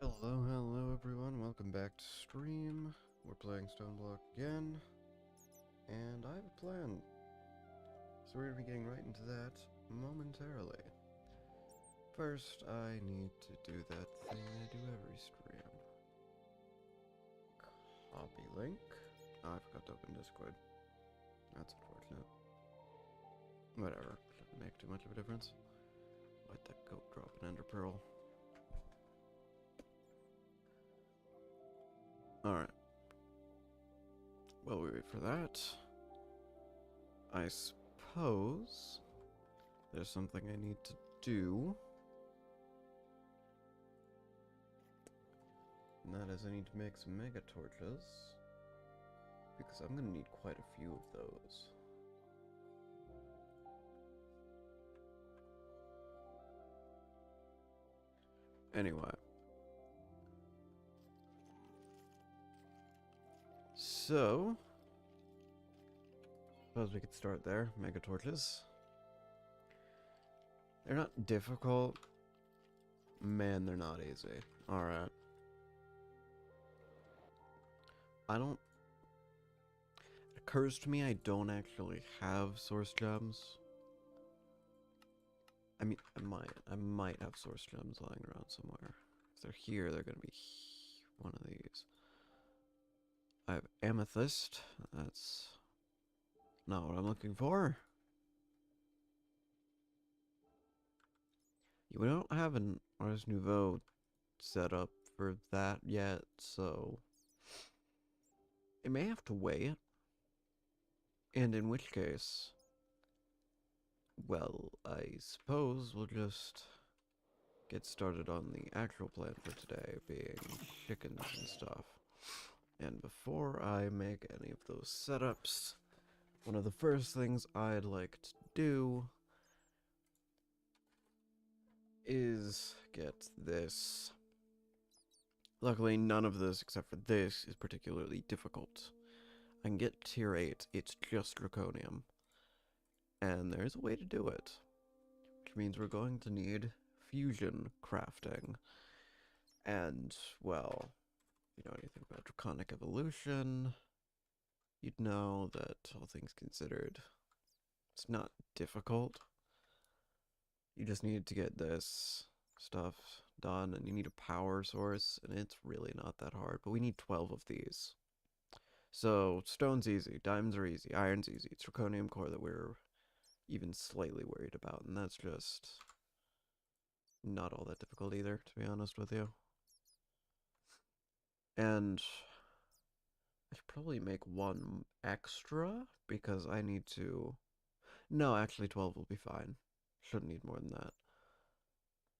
Hello everyone, welcome back to stream. We're playing StoneBlock again, and I have a plan. So we're going to be getting right into that momentarily. First, I need to do that thing I do every stream. Copy link. Oh, I forgot to open Discord. That's unfortunate. Whatever, shouldn't make too much of a difference. Let that goat drop an ender pearl. Alright. While we wait for that, I suppose there's something I need to do. And that is I need to make some mega torches. Because I'm gonna need quite a few of those. Anyway. So, suppose we could start there. Mega torches. They're not difficult. Man, they're not easy. Alright. It occurs to me I don't actually have source gems. I mean, I might have source gems lying around somewhere. If they're here, they're gonna be one of these. I have amethyst. That's not what I'm looking for. We don't have an Ars Nouveau set up for that yet, so it may have to wait. And in which case, well, I suppose we'll just get started on the actual plan for today, being chickens and stuff. And before I make any of those setups, one of the first things I'd like to do is get this. Luckily, none of this, except for this, is particularly difficult. I can get tier 8, it's just draconium. And there's a way to do it. Which means we're going to need fusion crafting. And, well, if you know anything about draconic evolution, you'd know that, all things considered, it's not difficult. You just need to get this stuff done, and you need a power source, and it's really not that hard, but we need 12 of these. So, stone's easy, diamonds are easy, iron's easy, it's draconium core that we're even slightly worried about, and that's just not all that difficult either, to be honest with you. And I should probably make one extra, because I need to... No, actually 12 will be fine. Shouldn't need more than that.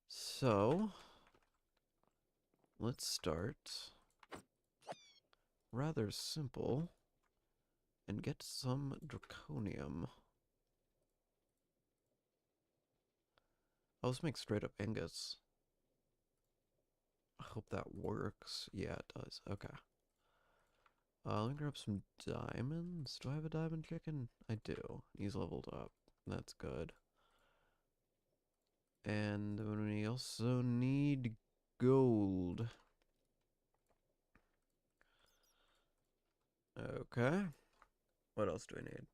So, let's start rather simple and get some draconium. Oh, let's make straight up ingots. I hope that works. Yeah, it does. Okay. Let me grab some diamonds. Do I have a diamond chicken? I do. He's leveled up. That's good. And we also need gold. Okay. What else do we need?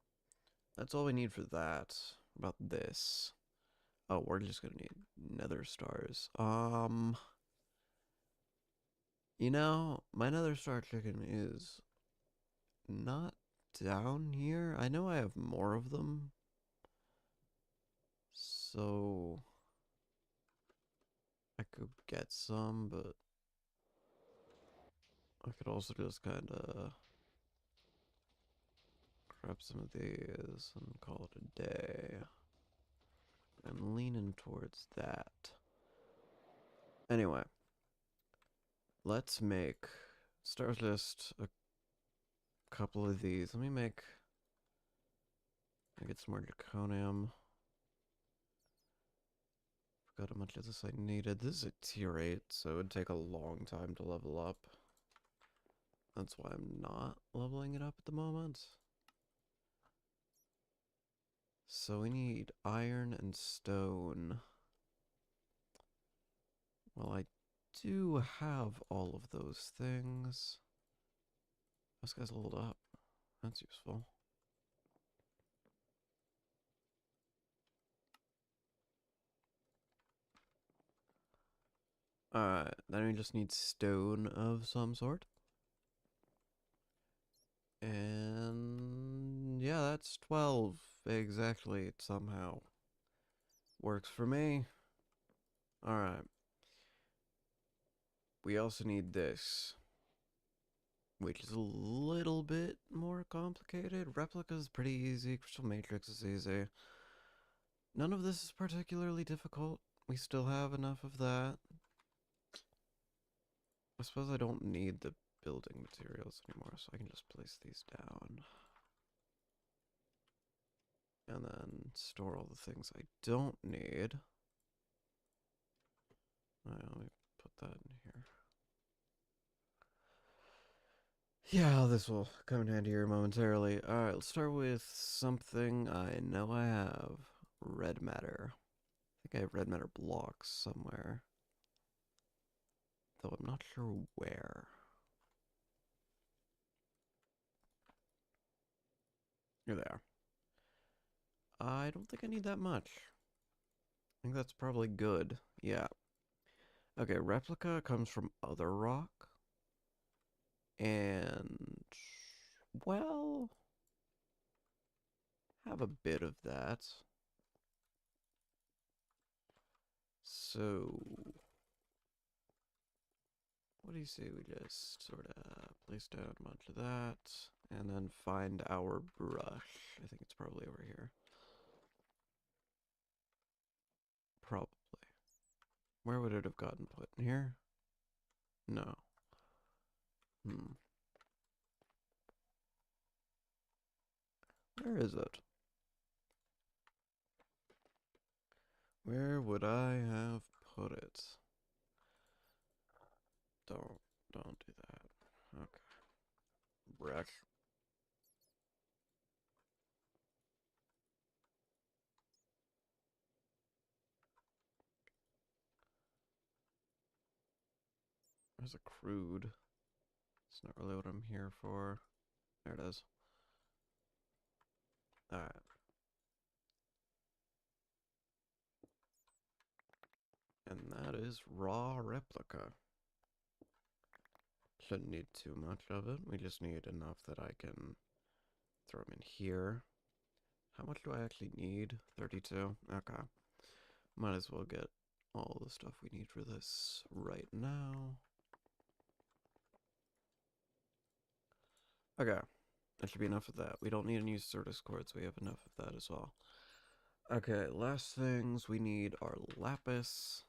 That's all we need for that. About this. Oh, we're just gonna need nether stars. You know, my nether star chicken is not down here. I know I have more of them. So I could get some, but I could also just kind of grab some of these and call it a day. I'm leaning towards that. Anyway, let's start just a couple of these. Let me get some more draconium. Forgot how much of this I needed. This is a tier 8, so it would take a long time to level up. That's why I'm not leveling it up at the moment. So we need iron and stone. Well, I do have all of those things. This guy's leveled up. That's useful. Alright, then we just need stone of some sort. And yeah, that's 12 exactly. It somehow works for me. Alright. We also need this, which is a little bit more complicated. Replica is pretty easy. Crystal Matrix is easy. None of this is particularly difficult. We still have enough of that. I suppose I don't need the building materials anymore, so I can just place these down. And then store all the things I don't need. Alright, let me put that in here. Yeah, this will come in handy here momentarily. Alright, let's start with something I know I have. Red matter. I think I have red matter blocks somewhere. Though I'm not sure where. Here they are. I don't think I need that much. I think that's probably good. Yeah. Okay, replica comes from other rock. And, well, have a bit of that. So, what do you say we just sort of place down a bunch of that, and then find our brush. I think it's probably over here. Probably. Where would it have gotten put? In here? No. Where is it? Where would I have put it? Don't do that. Okay. Brush. There's a crude. It's not really what I'm here for. There it is. Alright. And that is raw replica. Shouldn't need too much of it. We just need enough that I can throw them in here. How much do I actually need? 32? Okay. Might as well get all the stuff we need for this right now. Okay. That should be enough of that. We don't need any Certus cords. We have enough of that as well. Okay, last things we need are lapis.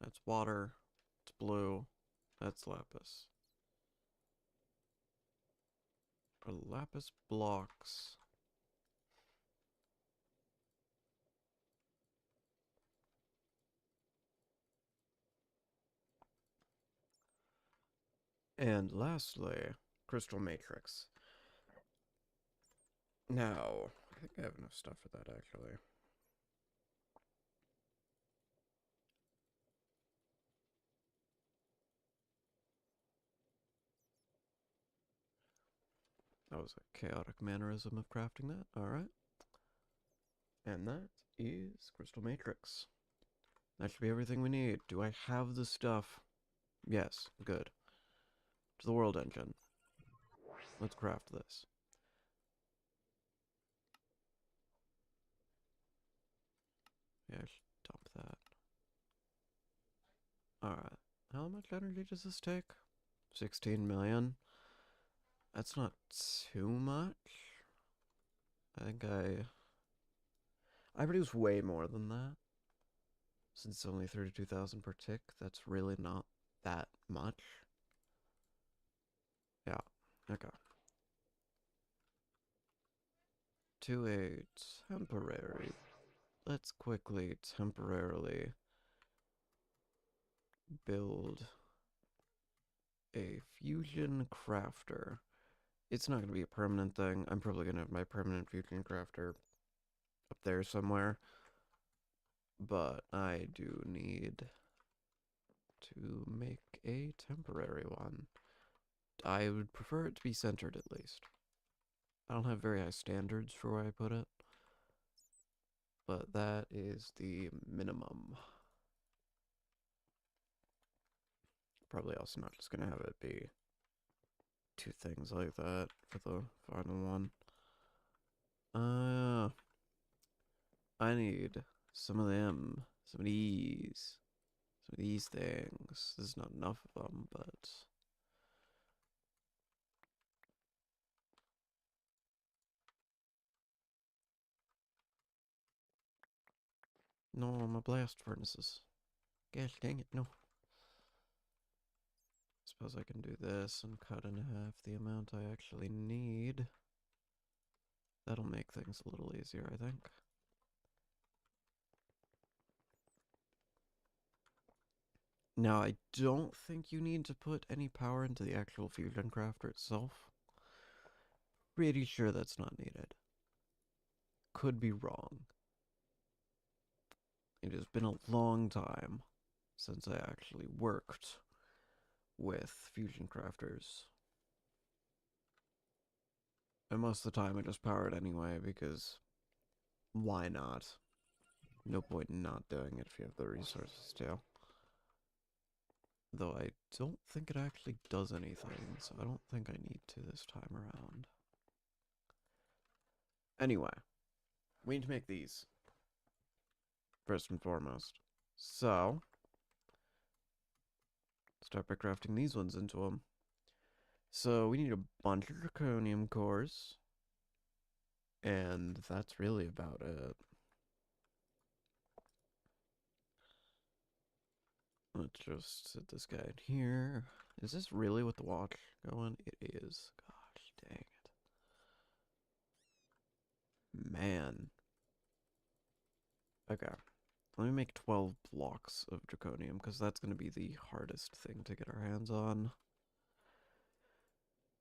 That's water. It's blue. That's lapis. Our lapis blocks. And lastly, crystal matrix. Now, I think I have enough stuff for that actually. That was a chaotic mannerism of crafting that. Alright. And that is crystal matrix. That should be everything we need. Do I have the stuff? Yes, good. To the world engine. Let's craft this. Yeah, I should dump that. Alright. How much energy does this take? 16 million? That's not too much. I think I produce way more than that. Since it's only 32,000 per tick, that's really not that much. Yeah, okay. To a temporary, let's quickly temporarily build a fusion crafter. It's not going to be a permanent thing. I'm probably going to have my permanent fusion crafter up there somewhere. But I do need to make a temporary one. I would prefer it to be centered at least. I don't have very high standards for where I put it, but that is the minimum. Probably also not just gonna have it be two things like that for the final one. I need some of them, some of these things. There's not enough of them, but no, my blast furnaces. Gosh dang it, no. Suppose I can do this and cut in half the amount I actually need. That'll make things a little easier, I think. Now, I don't think you need to put any power into the actual fusion crafter itself. Pretty sure that's not needed. Could be wrong. It has been a long time since I actually worked with fusion crafters. And most of the time I just power it anyway because why not? No point in not doing it if you have the resources to. Though I don't think it actually does anything, so I don't think I need to this time around. Anyway, we need to make these, first and foremost. So, start by crafting these ones into them. So, we need a bunch of draconium cores, and that's really about it. Let's just set this guy in here. Is this really with the watch going? It is. Gosh dang it. Man. Okay. Let me make 12 blocks of draconium, because that's going to be the hardest thing to get our hands on.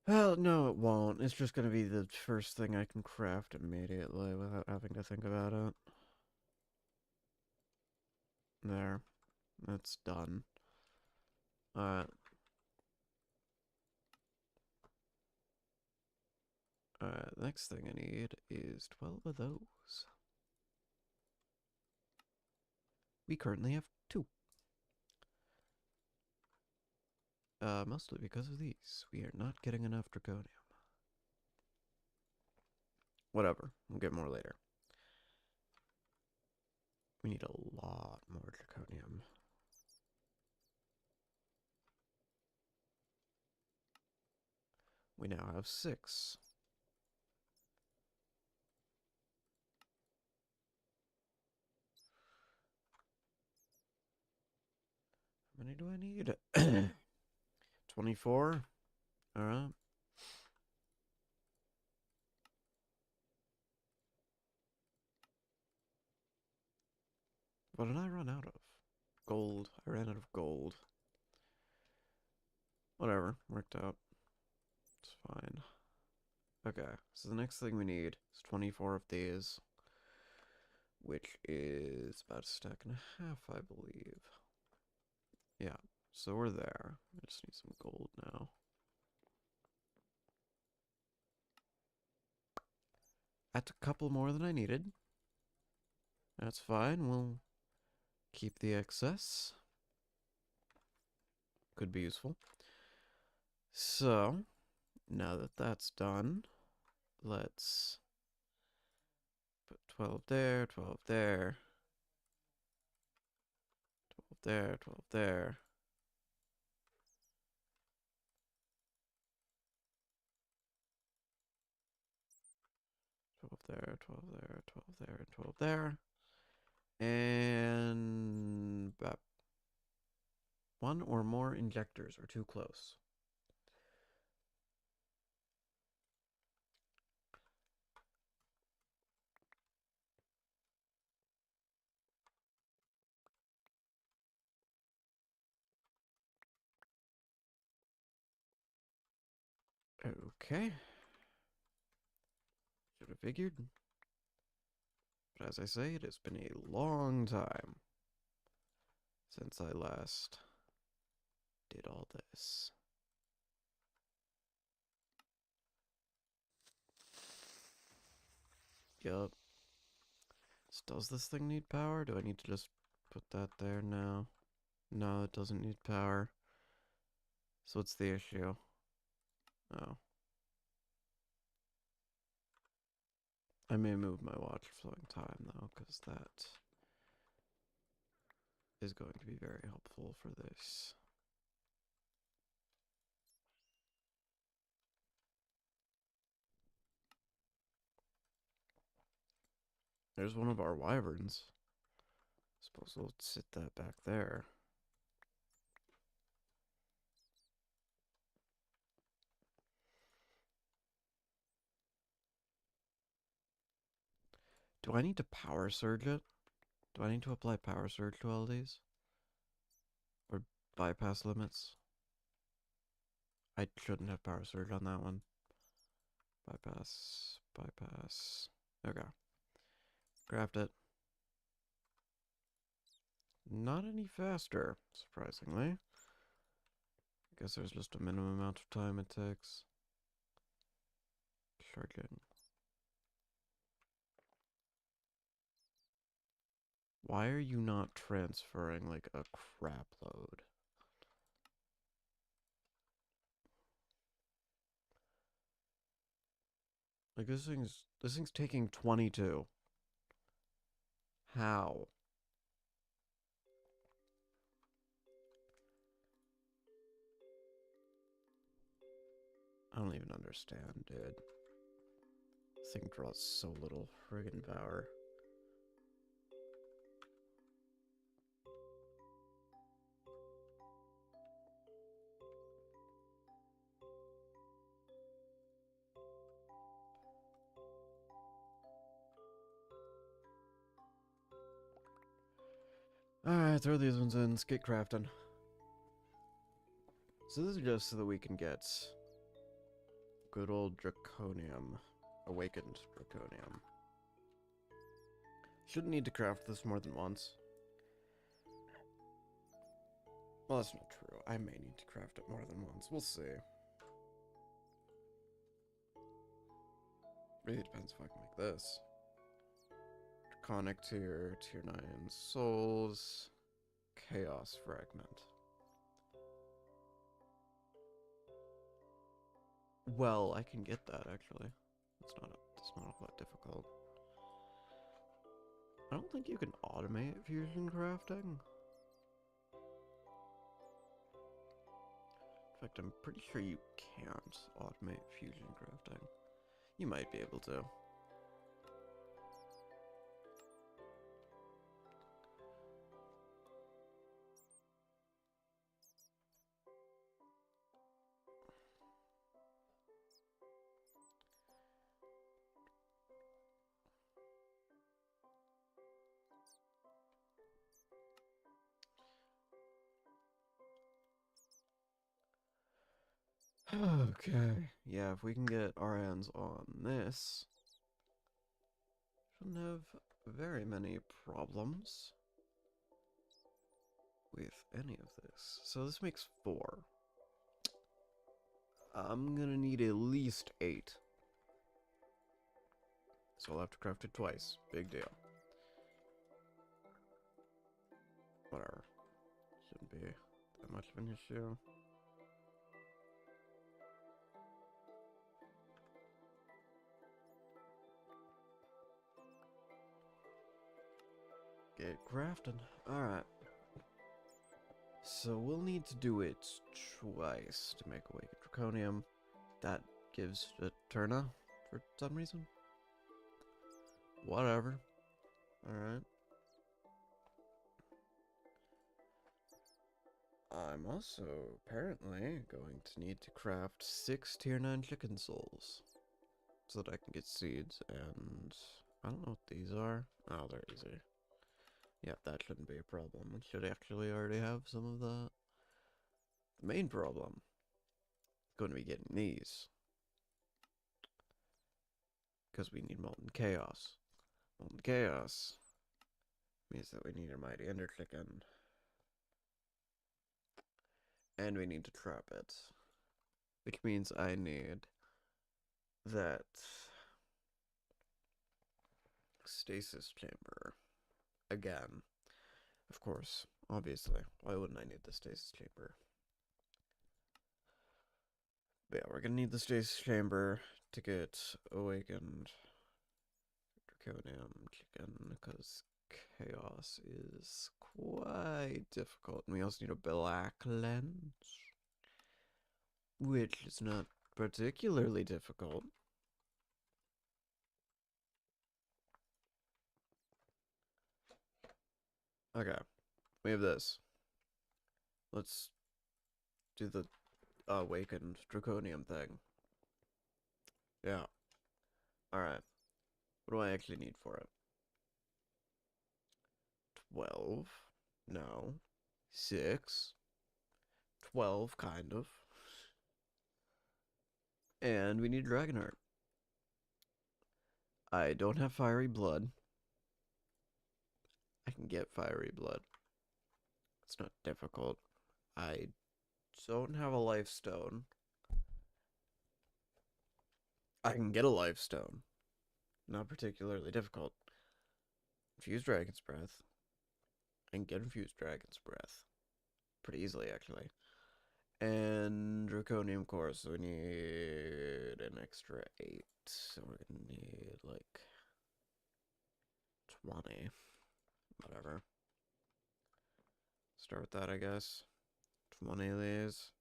Well, no, it won't. It's just going to be the first thing I can craft immediately without having to think about it. There. That's done. Alright. Alright, next thing I need is 12 of those. We currently have 2. Mostly because of these. We are not getting enough draconium. Whatever. We'll get more later. We need a lot more draconium. We now have 6. How many do I need? 24? Alright. What did I run out of? Gold. I ran out of gold. Whatever. Worked out. It's fine. Okay, so the next thing we need is 24 of these, which is about a stack and a half, I believe. Yeah, so we're there. I just need some gold now. That's a couple more than I needed. That's fine. We'll keep the excess. Could be useful. So, now that that's done, let's put 12 there, 12 there, 12 there, 12 there. 12 there, 12 there, 12 there, 12 there. And one or more injectors are too close. Okay. Should have figured. But as I say, it has been a long time since I last did all this. Yup. Does this thing need power? Do I need to just put that there now? No, it doesn't need power. So what's the issue? Oh. I may move my watch flowing time, though, because that is going to be very helpful for this. There's one of our wyverns. Suppose we'll sit that back there. Do I need to power surge it? Do I need to apply power surge to all these? Or bypass limits? I shouldn't have power surge on that one. Bypass, bypass. Okay. Craft it. Not any faster, surprisingly. I guess there's just a minimum amount of time it takes. Charging. Why are you not transferring like a crap load? Like this thing's taking 22. How? I don't even understand, dude. This thing draws so little friggin' power. Alright, throw these ones in. Let's get crafting. So this is just so that we can get good old Draconium. Awakened Draconium. Shouldn't need to craft this more than once. Well, that's not true. I may need to craft it more than once. We'll see. Really depends if I can make this. Draconic tier, tier 9 souls, chaos fragment. Well, I can get that actually. It's not all that difficult. I don't think you can automate fusion crafting. In fact, I'm pretty sure you can't automate fusion crafting. You might be able to. Okay. Yeah, if we can get our hands on this, shouldn't have very many problems with any of this. So this makes 4. I'm gonna need at least 8. So I'll have to craft it twice. Big deal. Whatever. Shouldn't be that much of an issue. Get crafting. Alright. So we'll need to do it twice to make Awakened Draconium. That gives Eterna for some reason. Whatever. Alright. I'm also apparently going to need to craft 6 tier 9 chicken souls so that I can get seeds, and I don't know what these are. Oh, they're easy. Yeah, that shouldn't be a problem. It should actually already have some of that. The main problem is going to be getting these, because we need Molten Chaos. Well, chaos means that we need a mighty ender chicken. And we need to trap it. Which means I need that stasis chamber again. Of course, obviously. Why wouldn't I need the stasis chamber? But yeah, we're gonna need the stasis chamber to get awakened draconium chicken, because chaos is quite difficult. And we also need a black lens, which is not particularly difficult. Okay, we have this. Let's do the awakened draconium thing. Yeah. Alright. What do I actually need for it? 12? No. 6? 12, kind of. And we need Dragonheart. I don't have fiery blood. I can get fiery blood. It's not difficult. I don't have a life stone. I can get a life stone. Not particularly difficult. Infused Dragon's Breath. I can get Infused Dragon's Breath. Pretty easily, actually. And Draconium Core, so we need an extra 8. So we're gonna need, like, 20. Whatever. Start with that, I guess. 20 of these.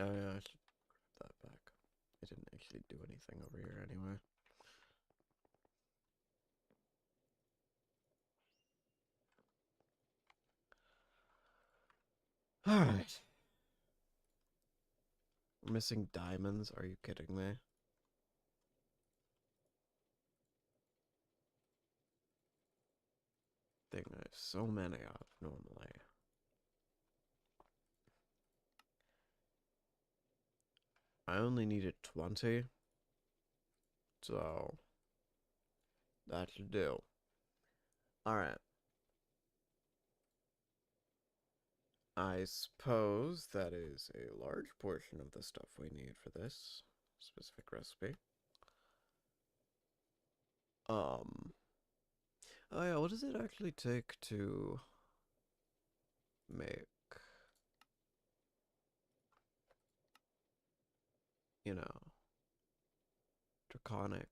Oh yeah, I should grab that back. I didn't actually do anything over here anyway. Alright. We're missing diamonds? Are you kidding me? Thing I have so many of normally. I only needed 20. So that should do. Alright. I suppose that is a large portion of the stuff we need for this specific recipe. Oh yeah, what does it actually take to make, you know, draconic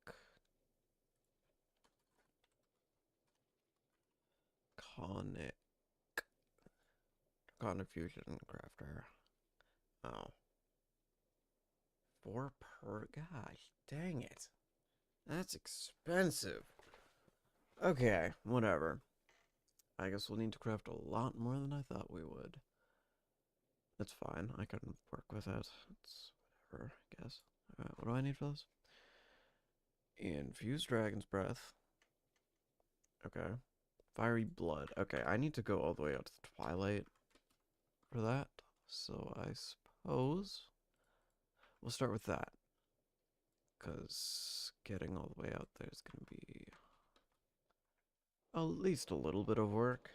draconic fusion crafter? Oh. 4 per, gosh, dang it. That's expensive. Okay, whatever. I guess we'll need to craft a lot more than I thought we would. That's fine. I can work with it. It's whatever, I guess. What do I need for this? Infused Dragon's Breath. Okay. Fiery Blood. Okay, I need to go all the way out to the Twilight for that. So I suppose we'll start with that. Because getting all the way out there is going to be at least a little bit of work.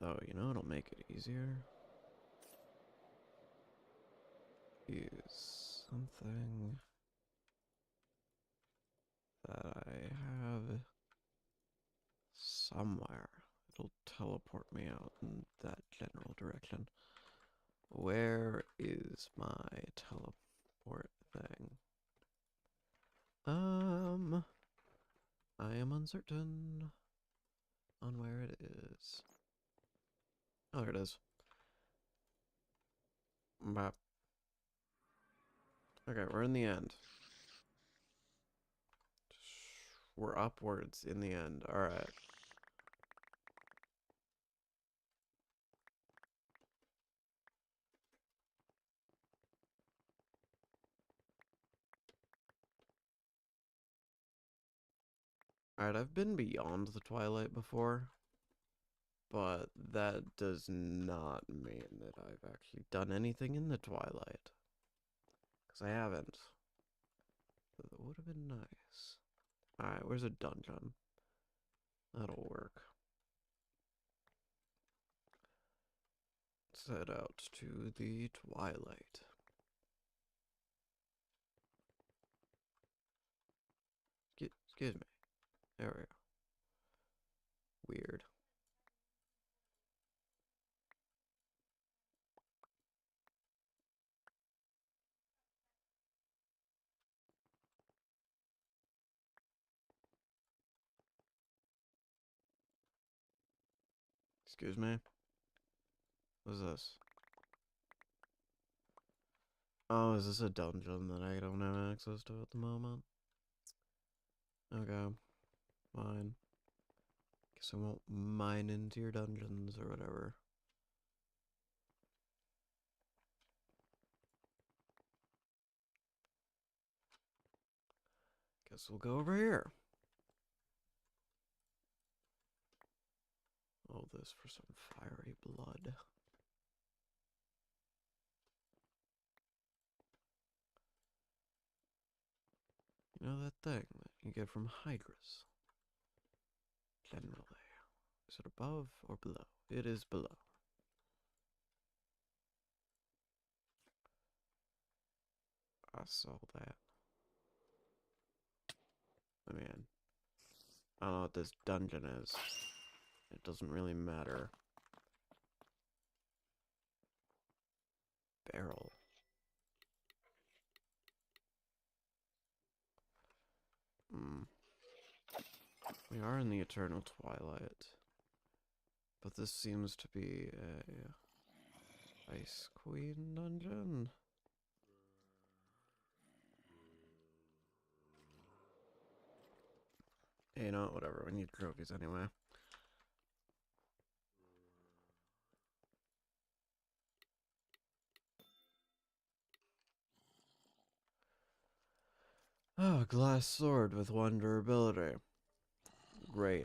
Though, you know what'll make it easier? Is something that I have somewhere. It'll teleport me out in that general direction. Where is my teleport thing? I am uncertain on where it is. Oh, there it is. Map. Okay, we're in the end. We're upwards in the end. Alright. Alright, I've been beyond the Twilight before. But that does not mean that I've actually done anything in the Twilight. Because I haven't. That would have been nice. Alright, where's a dungeon? That'll work. Let's head out to the Twilight. Excuse me. There we go. Weird. Excuse me? What's this? Oh, is this a dungeon that I don't have access to at the moment? Okay, fine. Guess I won't mine into your dungeons or whatever. Guess we'll go over here. All this for some fiery blood. You know that thing that you get from Hydras? Generally. Is it above or below? It is below. I saw that. I mean, I don't know what this dungeon is. It doesn't really matter. Barrel. Hmm. We are in the Eternal Twilight. But this seems to be a Ice Queen dungeon. Hey, you know, whatever. We need trophies anyway. Oh, a glass sword with one durability. Great.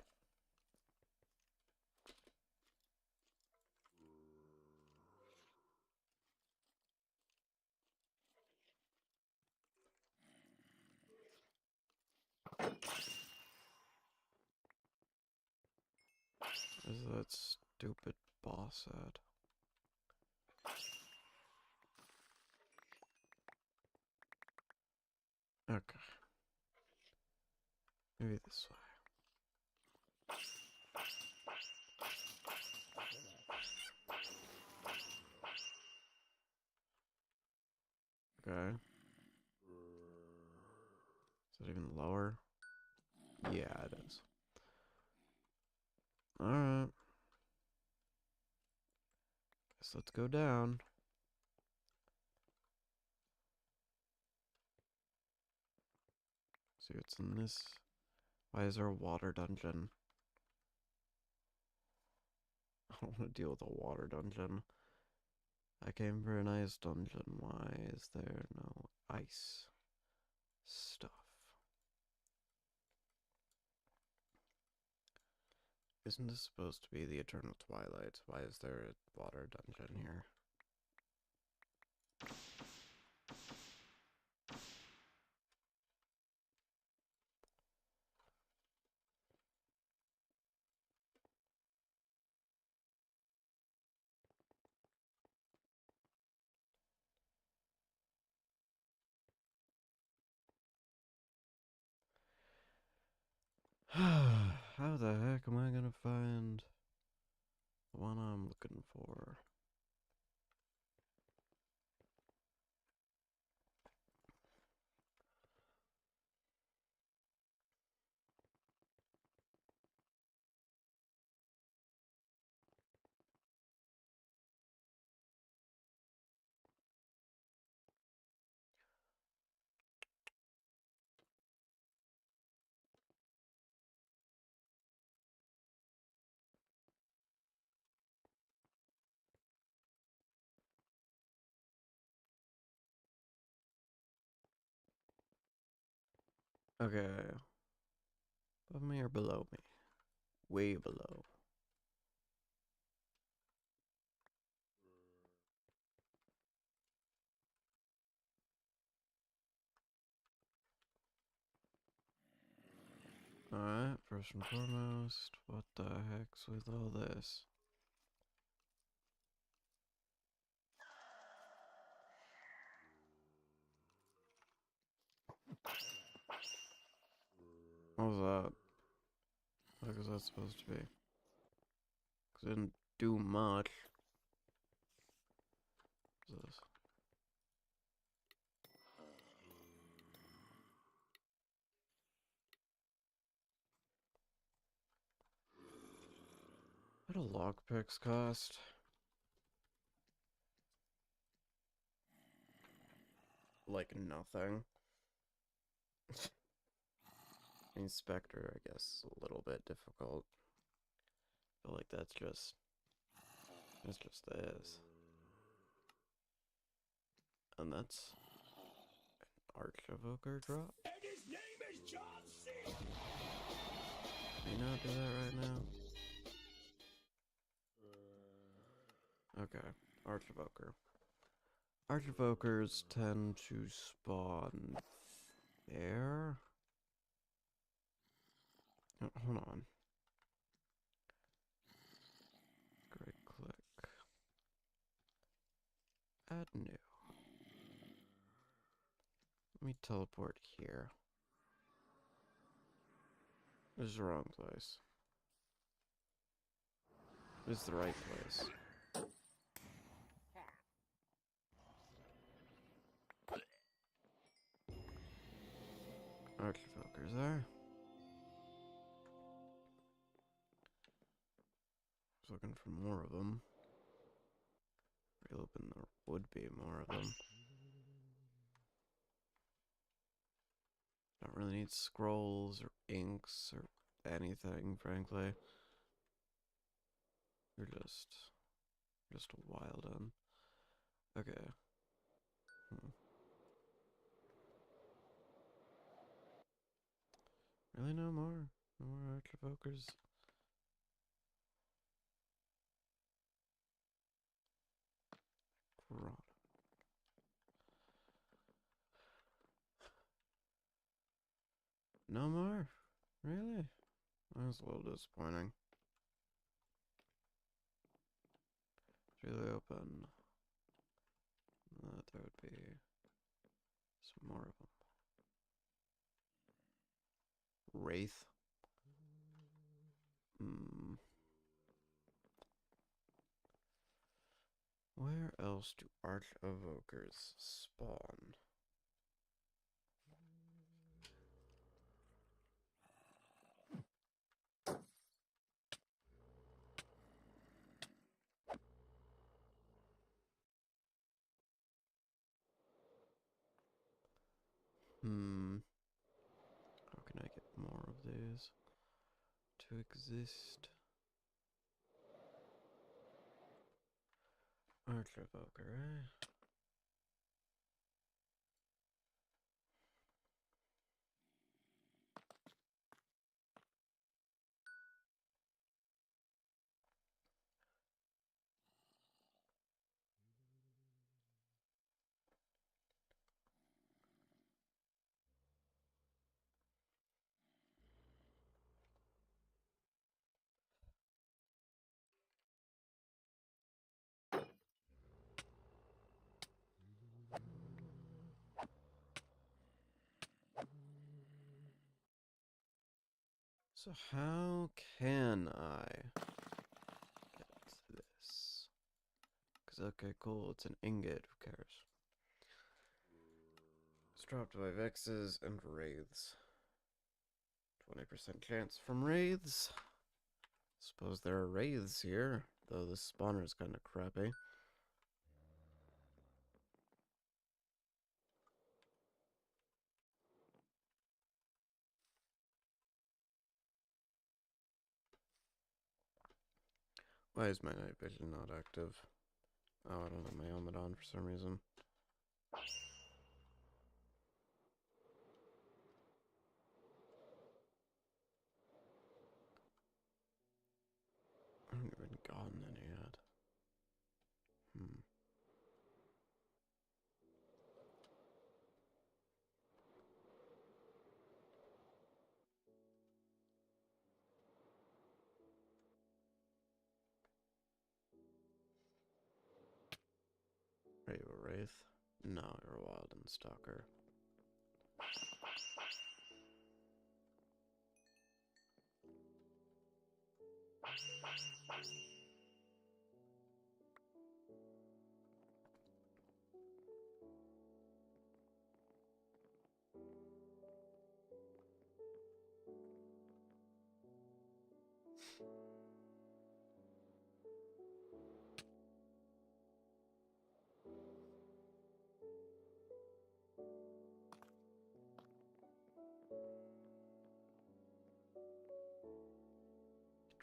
Is that stupid boss at? Okay. Maybe this way. Okay. Is it even lower? Yeah, it is. Alright. Guess let's go down. See what's in this. Why is there a water dungeon? I don't want to deal with a water dungeon. I came for an ice dungeon. Why is there no ice stuff? Isn't this supposed to be the Eternal Twilight? Why is there a water dungeon here? How the heck am I gonna find the one I'm looking for? Okay. Above me or below me? Way below. Alright, first and foremost, what the heck's with all this? What was that? What was that supposed to be? 'Cause it didn't do much. What's this? What do lockpicks cost? Like nothing. Inspector, I guess, is a little bit difficult. I feel like that's just this. And that's an Archivoker drop. And his name is John C. May not do that right now. Okay, Archivoker. Archivokers tend to spawn there. Oh, hold on. Right click. Add new. Let me teleport here. This is the wrong place. This is the right place. Archivokers there. I was looking for more of them. Real open, there would be more of them. Don't really need scrolls or inks or anything, frankly. You're just a wild un. Okay. Really, no more? No more Archivokers? Grotto. No more? Really? That was a little disappointing. Really open. There would be some more of them. Wraith. Where else do Archivokers spawn? How can I get more of these to exist? Archivoker, eh? So how can I get this? Because, okay, cool, it's an ingot, who cares? It's dropped by Vexes and Wraiths. 20% chance from Wraiths. Suppose there are Wraiths here, though this spawner is kind of crappy. Why is my night vision not active? Oh, I don't have my helmet on for some reason. I haven't even gotten any yet. Wraith. No, you're a Wild and Stalker.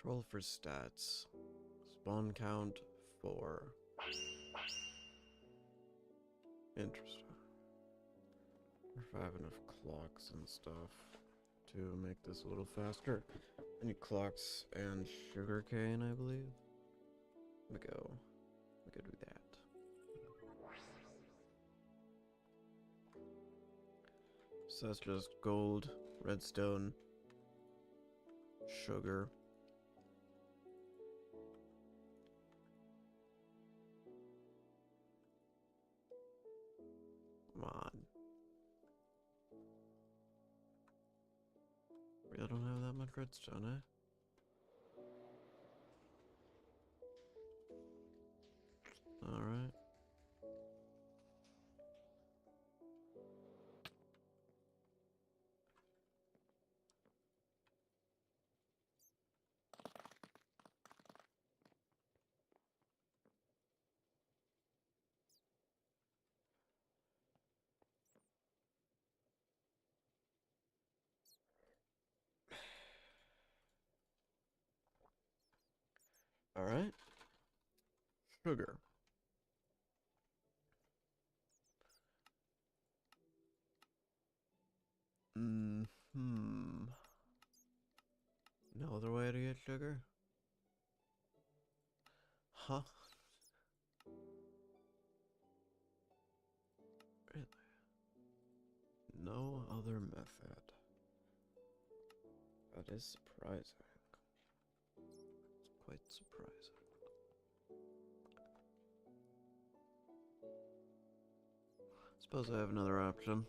Control for stats. Spawn count 4. Interesting. If I have enough clocks and stuff to make this a little faster. I need clocks and sugarcane, I believe. We go. We could do that. So that's just gold, redstone, sugar. Come on. Really don't have that much redstone, eh? Alright. Alright. Sugar. No other way to get sugar? Huh? Really? No other method. That is surprising. It's quite surprising. Suppose I have another option.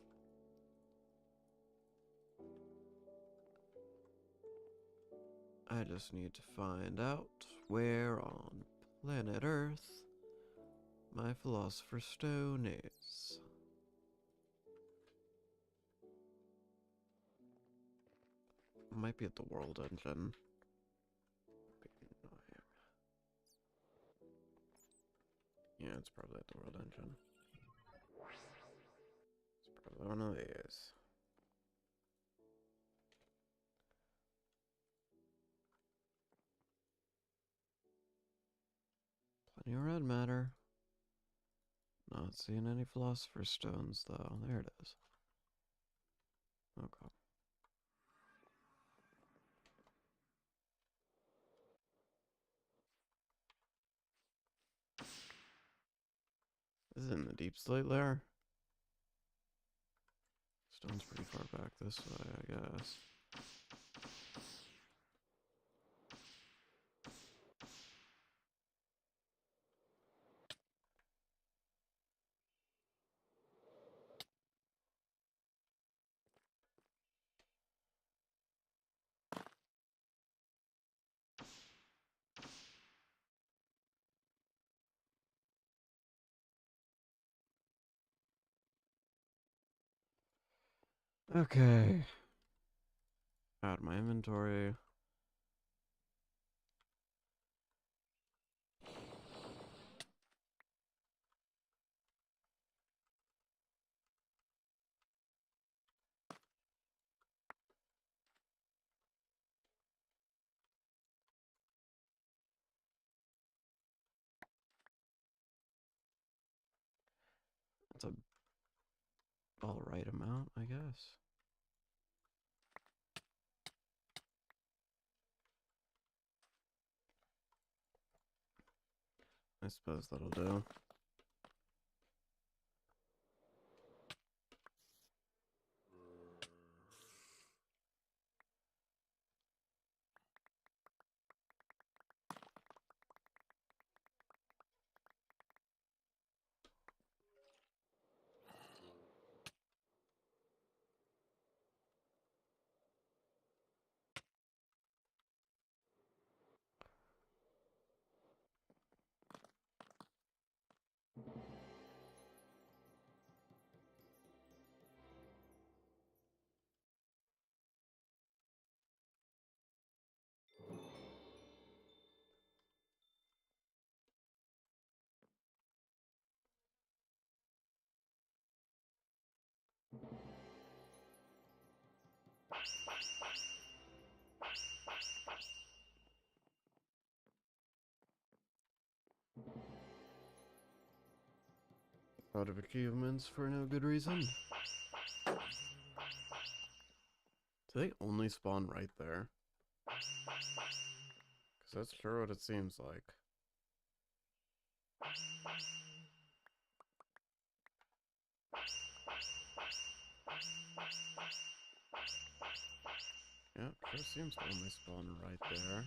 I just need to find out where on planet Earth my Philosopher's Stone is. Might be at the World Engine. Yeah, it's probably at the World Engine. It's probably one of these. Plenty of red matter. Not seeing any Philosopher's Stones, though. There it is. Okay. This is in the deep slate layer. Stone's pretty far back this way, I guess. Okay. Out of my inventory. That's a alright amount, I guess. I suppose that'll do. A lot of achievements for no good reason. Do they only spawn right there? Because that's sure what it seems like. Yeah, sure seems to only spawn right there.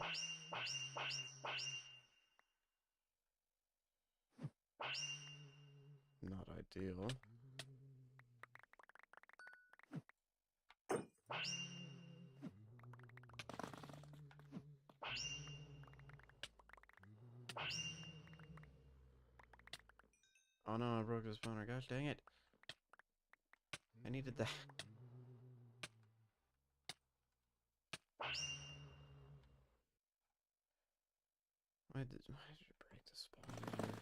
Not ideal. Oh no, I broke the spawner. Gosh dang it. I needed that. Why did you break the spawner?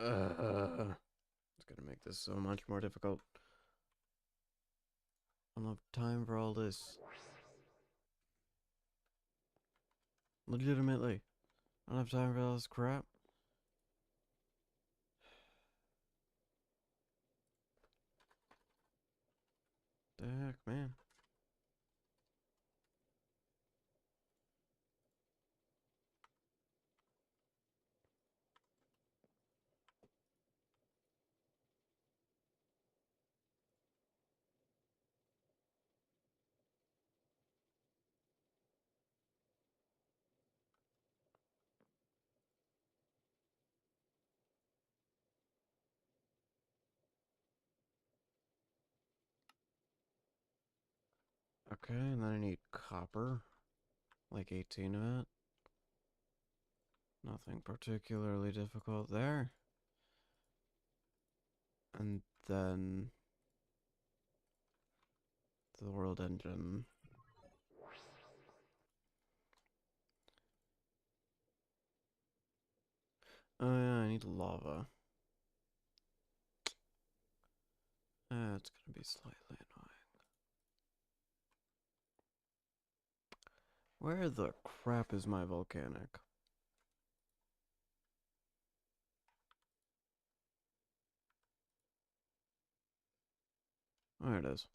It's gonna make this so much more difficult. I don't have time for all this. Legitimately. I don't have time for all this crap. The heck, man. Okay, and then I need copper. Like 18 of it. Nothing particularly difficult there. And then the world engine. Oh yeah, I need lava. It's gonna be slightly annoying. Where the crap is my volcanic? There it is.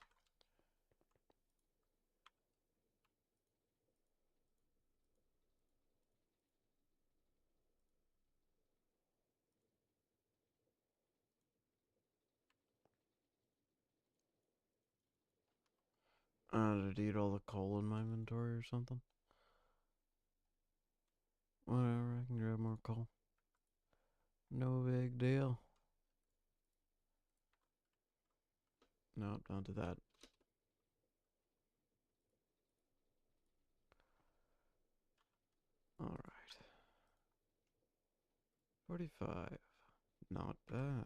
Did it eat all the coal in my inventory or something? Whatever, I can grab more coal. No big deal. No, don't do that. Alright. 45. Not bad.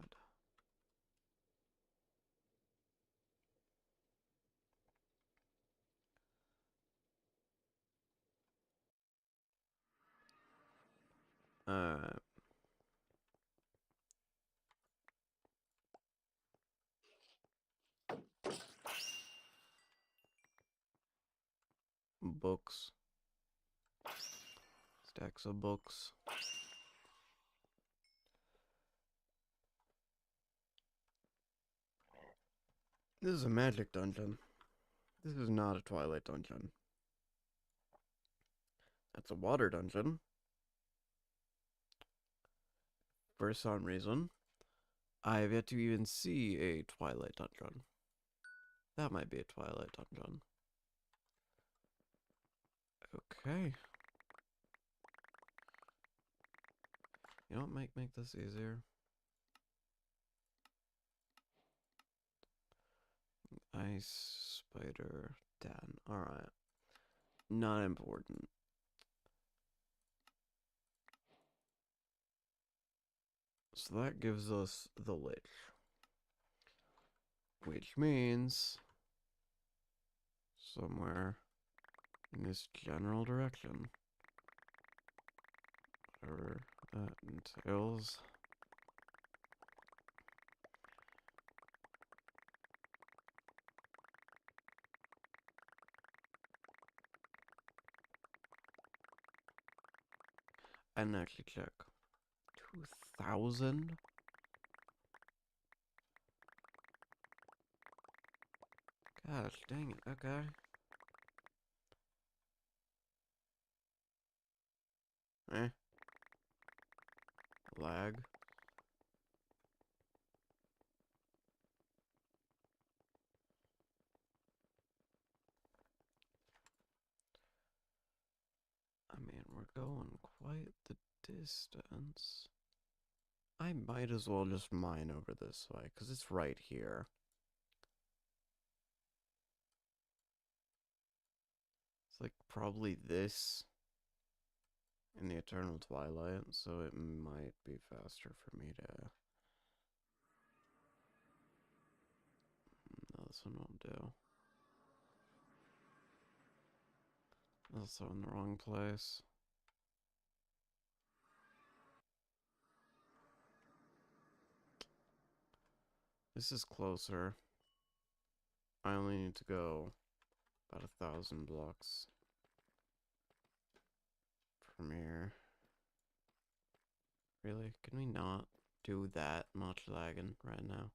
Alright. Books. Stacks of books. This is a magic dungeon. This is not a Twilight dungeon. That's a water dungeon. For some reason, I have yet to even see a Twilight dungeon. That might be a Twilight dungeon. Okay. You know what might make this easier? Ice spider den. Alright. Not important. So that gives us the lich. Which means somewhere in this general direction. Whatever that entails. didn't actually check. 2,000? Gosh, dang it. Okay. Eh. Lag. I mean, we're going quite the distance. I might as well just mine over this way, because it's right here. It's like probably this in the Eternal Twilight, so it might be faster for me to... No, this one won't do. Also in the wrong place. This is closer. I only need to go about 1,000 blocks from here. Really? Can we not do that much lagging right now?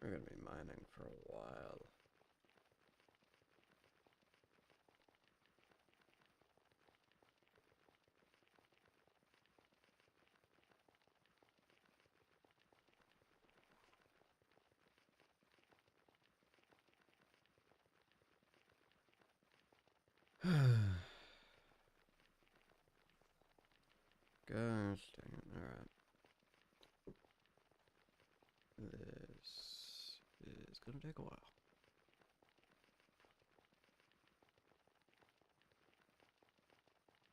We're gonna be mining for a while. Gosh dang it. Alright. This is gonna take a while.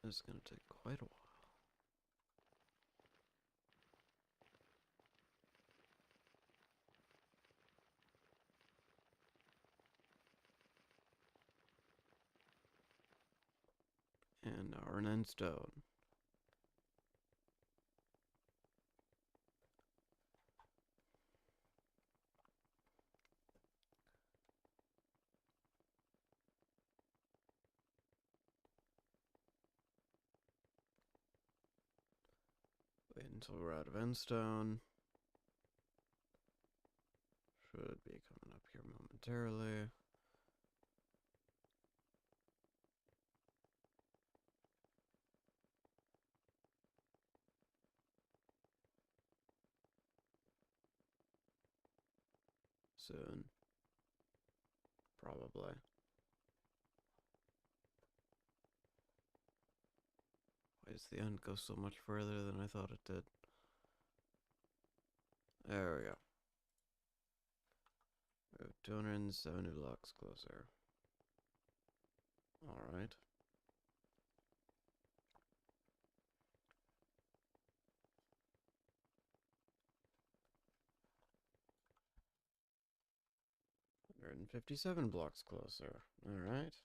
This is gonna take quite a while. And iron and stone. Wait until we're out of endstone. Should be coming up here momentarily. Soon. Probably. Why does the end go so much further than I thought it did? There we go. We have 270 blocks closer. Alright. Hundred and 57 blocks closer. Alright.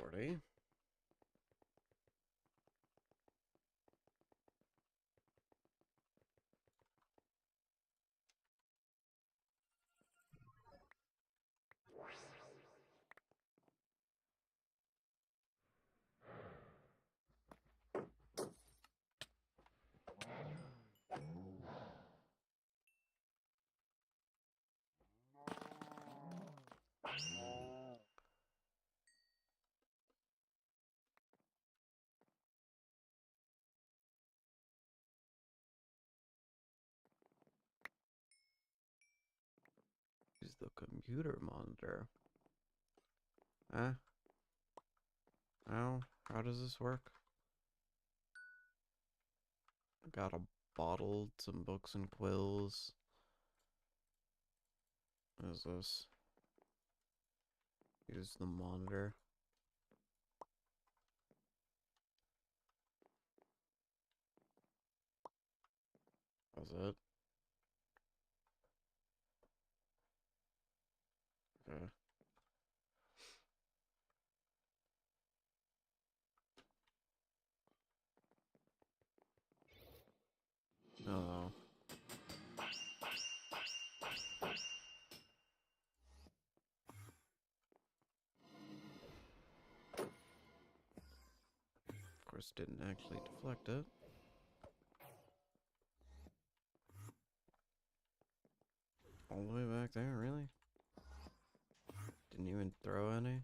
$40. the computer monitor. Huh? How does this work? Got a bottle, some books and quills. What is this? Use the monitor. That's it. Okay. Oh. Of course, didn't actually deflect it. All the way back there, really? Didn't even throw any?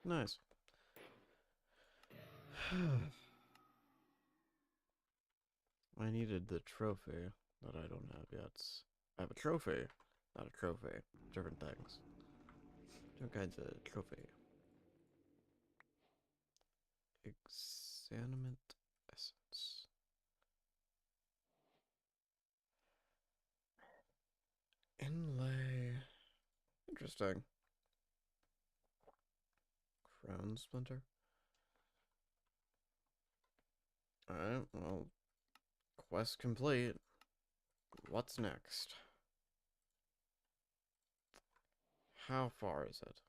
Nice. I needed the trophy that I don't have yet. I have a trophy, not a trophy. Different things. Different kinds of trophy. Examinate essence. Inlay. Interesting. Crown splinter. Alright, well, quest complete. What's next? How far is it?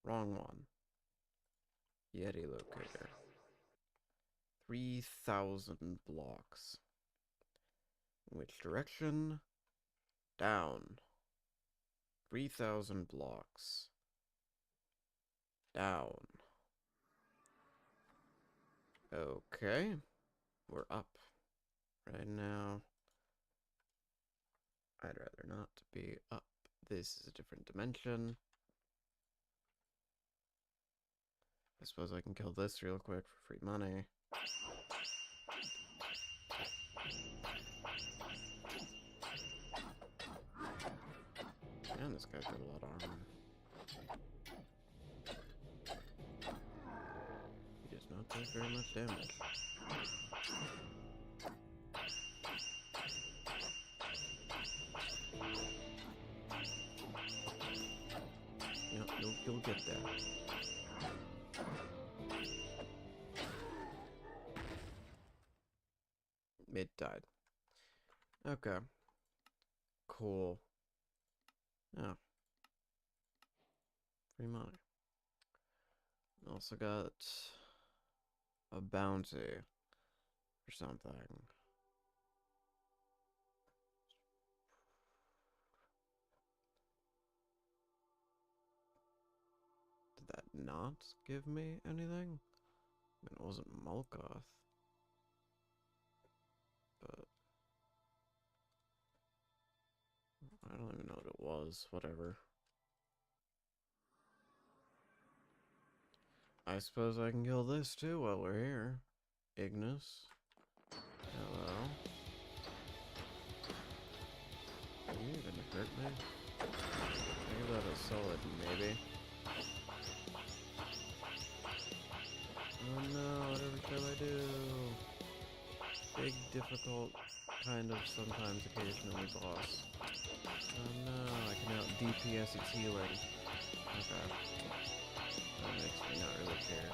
Wrong one. Yeti locator. 3,000 blocks. Which direction? Down. 3,000 blocks. Down. Okay. We're up. Right now, I'd rather not be up. This is a different dimension. I suppose I can kill this real quick for free money. Man, this guy's got a lot of armor. He does not take very much damage. Yep, you'll get there. It died. Okay. Cool. Yeah. Free money. Also got a bounty or something. Did that not give me anything? I mean, it wasn't Molkoth. But I don't even know what it was. Whatever. I suppose I can kill this too while we're here. Ignis. Hello. Can you even hurt me? I give that a solid maybe. Oh no, whatever shall I do? Big, difficult, kind of, sometimes, occasionally boss. Oh no, I can out DPS its healing. Okay. That makes me not really care.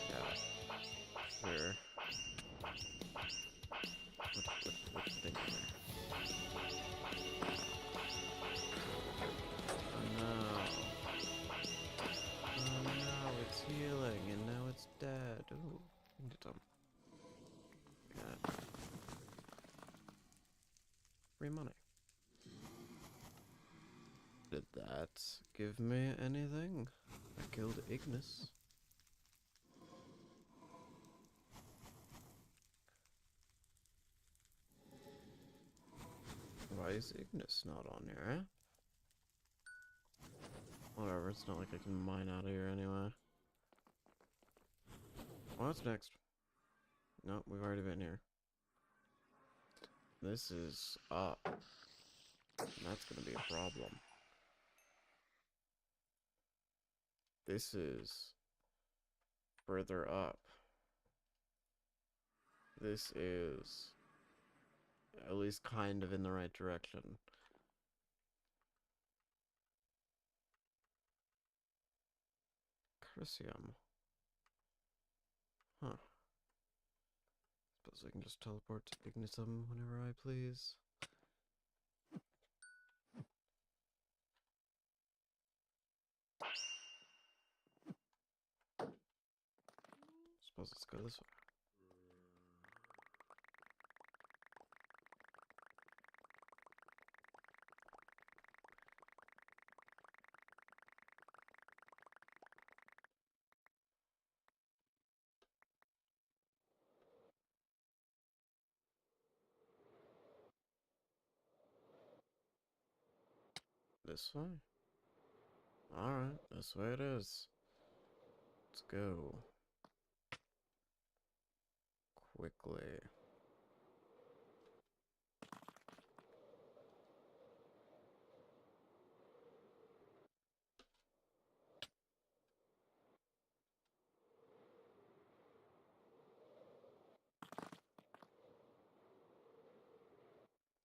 Yeah. Sure. What's the thing there? Oh no. Oh no, it's healing, and now it's dead. Ooh, into some. Yeah. Free money. Did that give me anything? I killed Ignis. Why is Ignis not on here, eh? Whatever, it's not like I can mine out of here anyway. What's next? Nope, we've already been here. This is up. That's gonna be a problem. This is further up. This is at least kind of in the right direction. Crucium. Huh. Suppose I can just teleport to Ignitum whenever I please. Suppose let's go this way. This way? Alright, this way it is. Let's go. Quickly.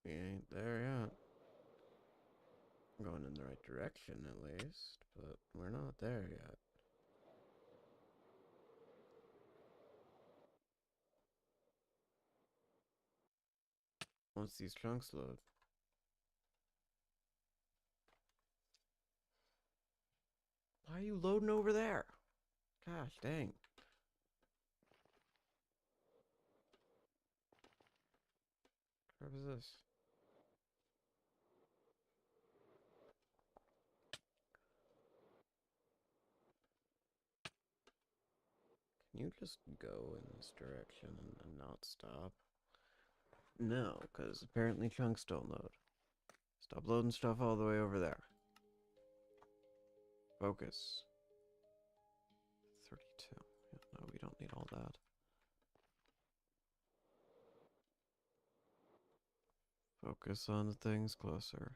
We ain't there yet. I'm going in the right direction at least, but we're not there yet. Once these chunks load. Why are you loading over there? Gosh dang. What is this? Can you just go in this direction and not stop? No, because apparently chunks don't load. Stop loading stuff all the way over there. Focus. 32. Yeah, no, we don't need all that. Focus on the things closer.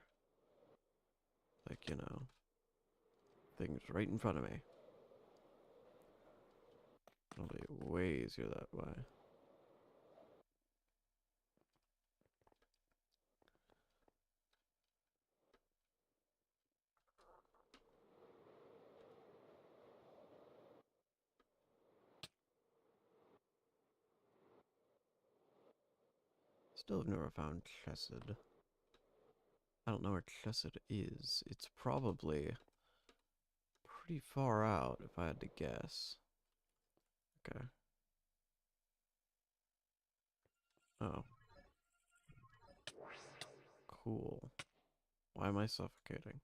Like, you know, things right in front of me. It'll be way easier that way. Still have never found Chesed. I don't know where Chesed is. It's probably pretty far out if I had to guess. Okay. Oh. Cool. Why am I suffocating?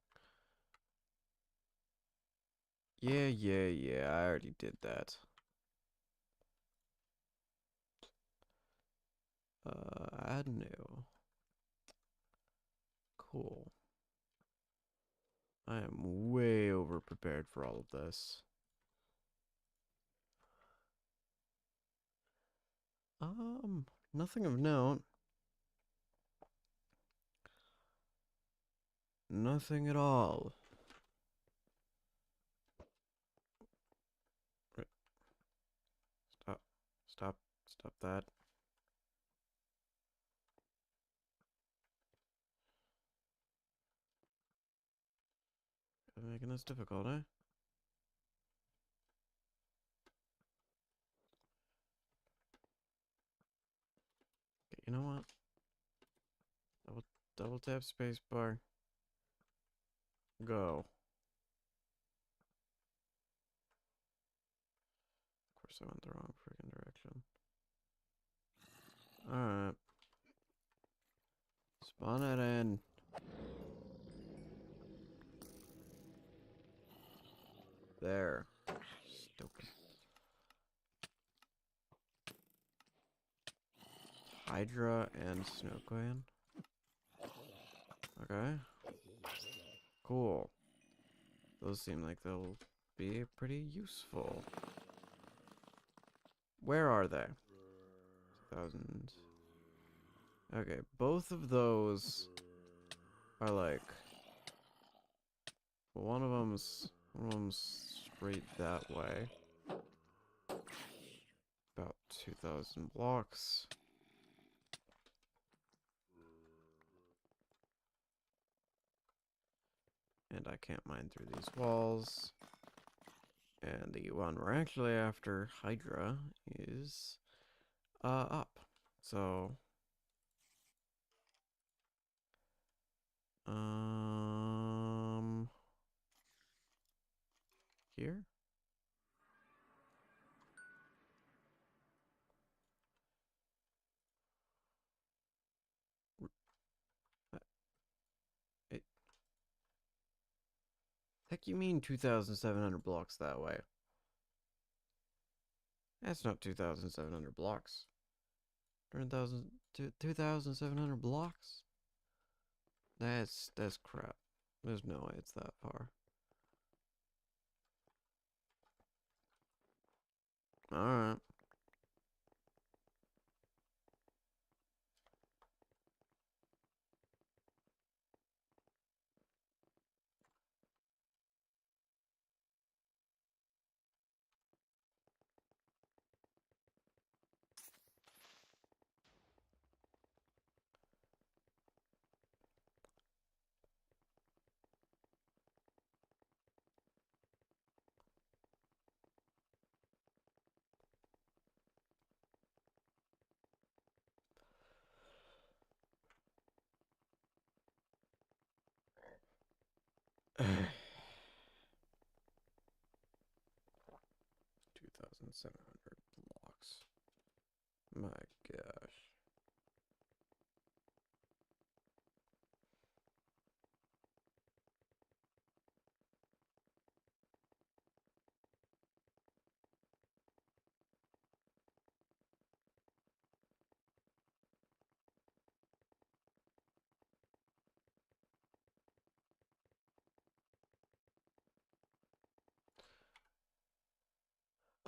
Yeah, I already did that. Add new. Cool. I am way over prepared for all of this. Nothing of note. Nothing at all. Right. Stop that. You're making this difficult, eh? Okay, you know what? Double tap spacebar. Go. Of course I went the wrong freaking direction. Alright. Spawn it in. There. Stupid. Hydra and Snow Queen. Okay. Cool. Those seem like they'll be pretty useful. Where are they? 2000. Okay, both of those are like... Well, one of them's straight that way. About 2,000 blocks. And I can't mine through these walls. And the one we're actually after, Hydra, is up. So here? It, heck you mean 2,700 blocks that way? That's not 2,700 blocks. 2,700 blocks? That's crap. There's no way it's that far. Alright. Two 2,700 blocks. My gosh.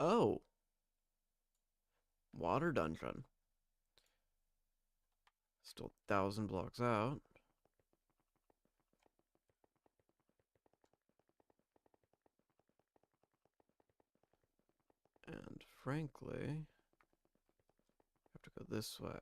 Oh! Water dungeon. Still 1,000 blocks out. And frankly, I have to go this way.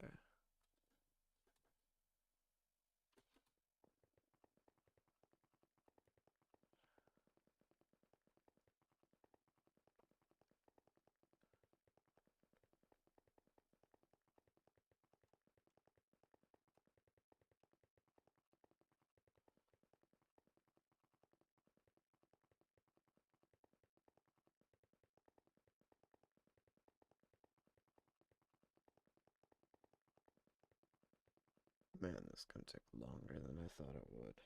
Man, this is gonna take longer than I thought it would.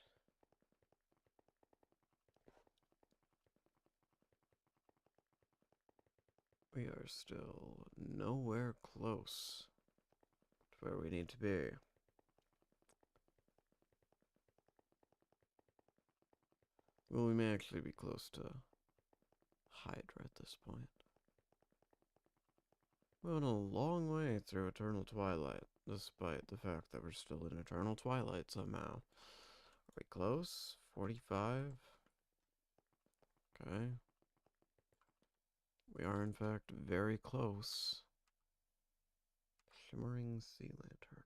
We are still nowhere close to where we need to be. Well, we may actually be close to Hydra at this point. We went a long way through Eternal Twilight, despite the fact that we're still in Eternal Twilight somehow. Are we close? 45? Okay. We are, in fact, very close. Shimmering Sea Lantern.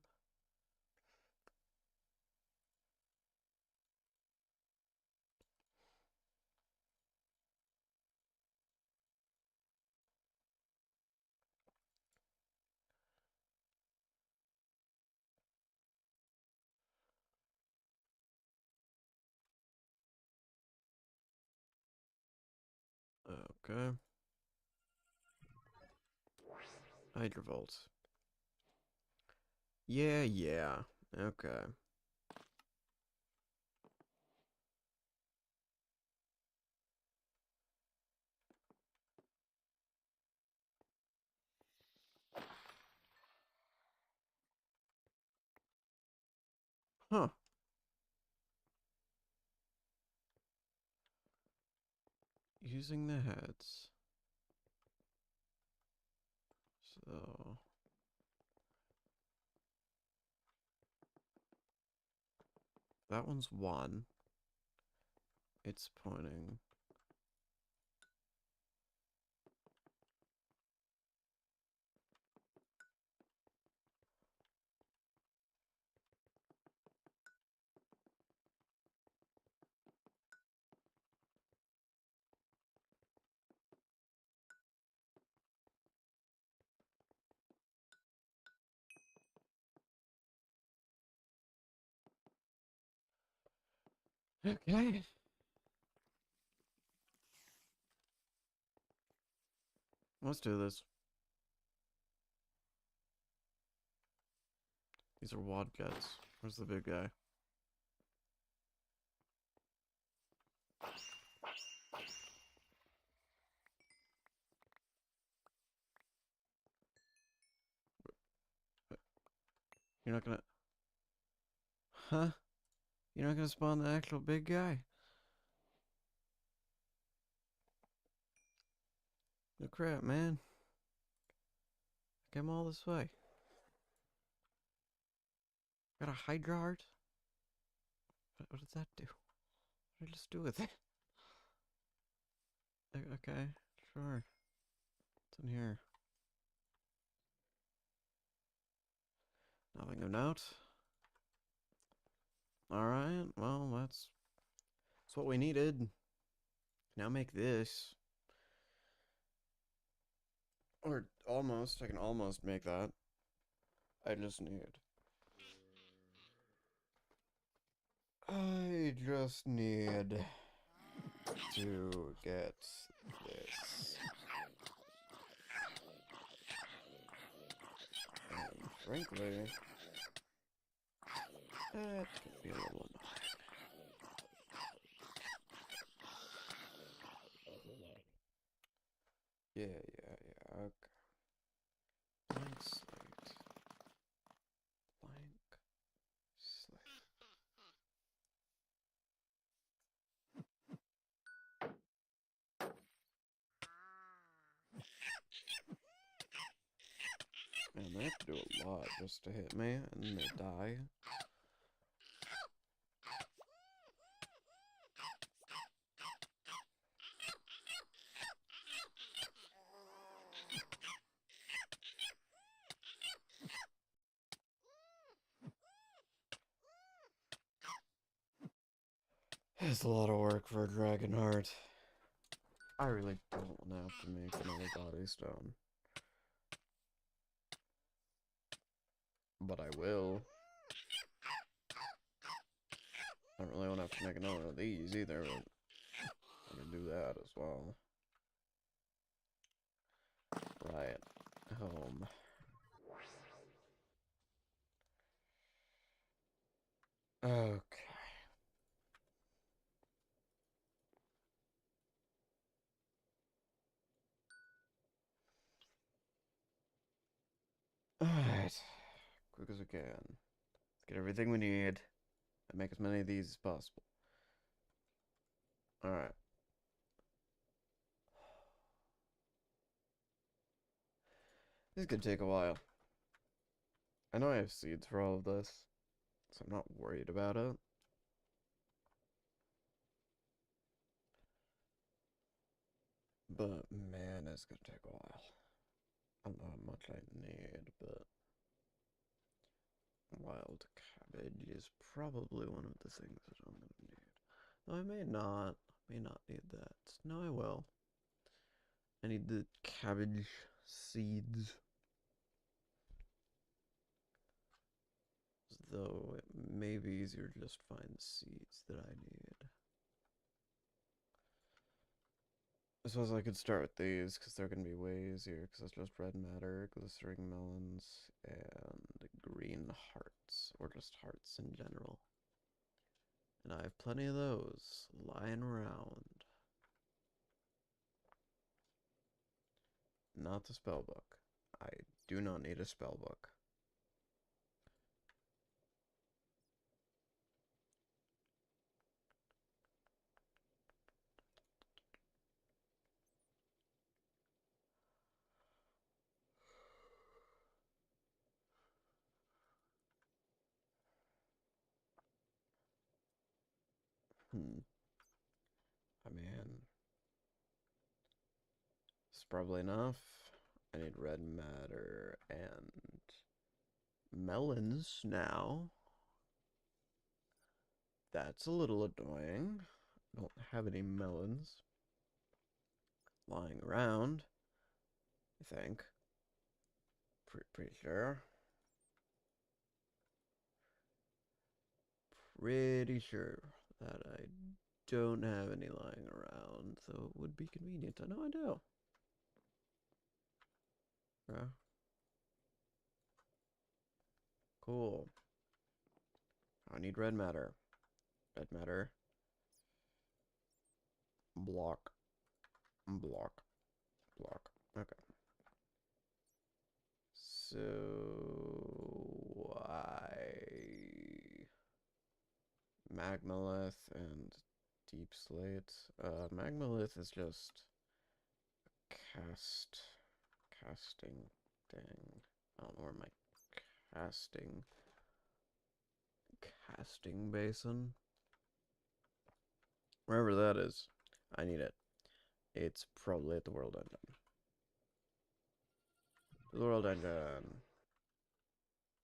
Okay. Hydrovolt. Yeah, yeah. Okay. Huh. using the heads. So that one's 1. It's pointing. Okay. Let's do this. These are wad guts. Where's the big guy? You're not gonna... Huh? You're not gonna spawn the actual big guy? No crap, man. I came all this way. Got a Hydra heart? What does that do? What did I just do with it? Okay, sure. What's in here? Nothing of note. Alright, well, that's what we needed. Now make this. Or almost. I can almost make that. I just need to get this. And frankly, that could be a little annoying. Yeah, okay. Blank slate. Blank slate. Man, they have to do a lot just to hit me, and then they die. It's a lot of work for a dragon heart. I really don't want to have to make another body stone. But I will. I don't really want to have to make another of these either, but I can do that as well. Right. Home. Okay. Alright. Quick as we can. Let's get everything we need and make as many of these as possible. Alright. This is gonna take a while. I know I have seeds for all of this, so I'm not worried about it. But man, it's gonna take a while. I don't know how much I need, but wild cabbage is probably one of the things that I'm gonna need. Though I may not need that. No, I will. I need the cabbage seeds. Though it may be easier to just find the seeds that I need. I suppose I could start with these, because they're going to be way easier, because it's just red matter, glistering melons, and green hearts, or just hearts in general. And I have plenty of those lying around. Not the spell book. I do not need a spell book. I mean, it's probably enough. I need red matter and melons now. That's a little annoying. I don't have any melons lying around, I think. Pretty sure. Pretty sure that I don't have any lying around, so it would be convenient. I know I do. Yeah. Cool. I need red matter. Red matter. Block. Block. Block. Okay. So Magmalith and Deep Slate. Magmalith is just casting thing. I don't know where my casting basin. Wherever that is. I need it. It's probably at the world engine. The world engine.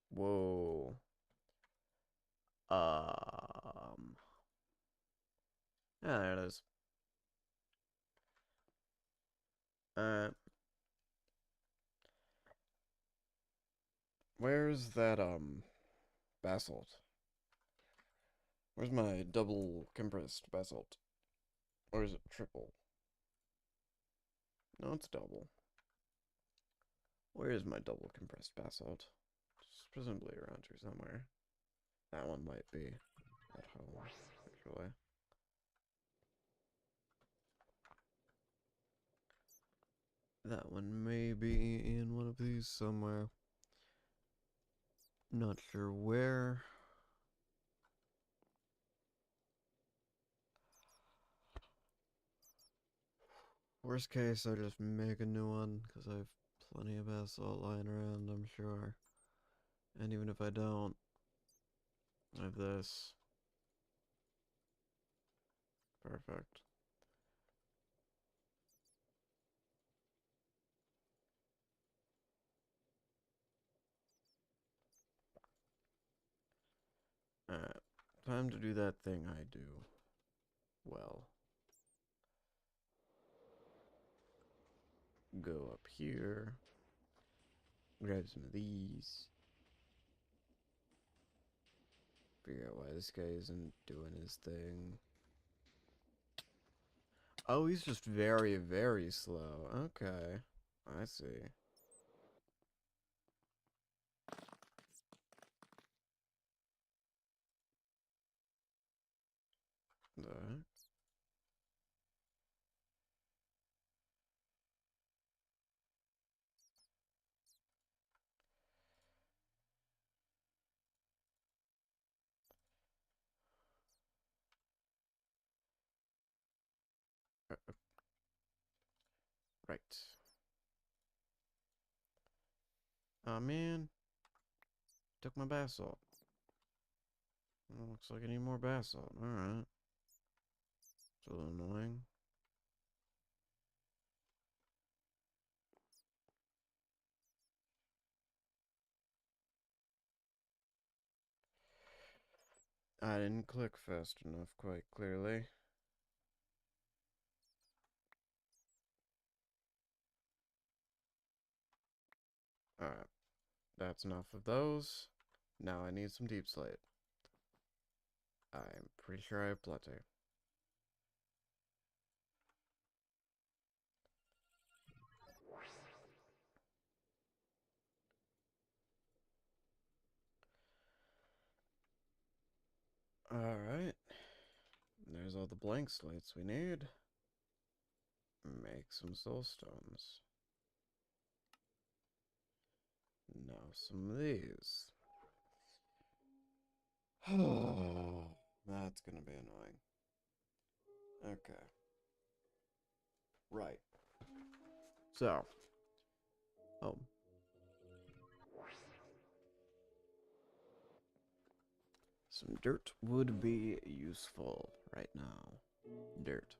Whoa. Yeah, there it is. Where's that, basalt? Where's my double compressed basalt? Or is it triple? No, it's double. Where is my double compressed basalt? It's presumably around here somewhere. That one might be at home, actually. That one may be in one of these somewhere. Not sure where. Worst case, I just make a new one, because I have plenty of basalt lying around, I'm sure. And even if I don't, I have this. Perfect. Alright, time to do that thing I do well. Go up here. Grab some of these. Figure out why this guy isn't doing his thing. Oh, he's just very, very slow. Okay. I see. The right. Oh man. Took my basalt. Well, looks like I need more basalt. Alright. It's a little annoying. I didn't click fast enough, quite clearly. Alright. That's enough of those. Now I need some deep slate. I'm pretty sure I have plenty. Alright. There's all the blank slates we need. Make some soul stones. Now some of these. Oh, that's gonna be annoying. Okay. Right. So. Oh. Some dirt would be useful right now. Dirt.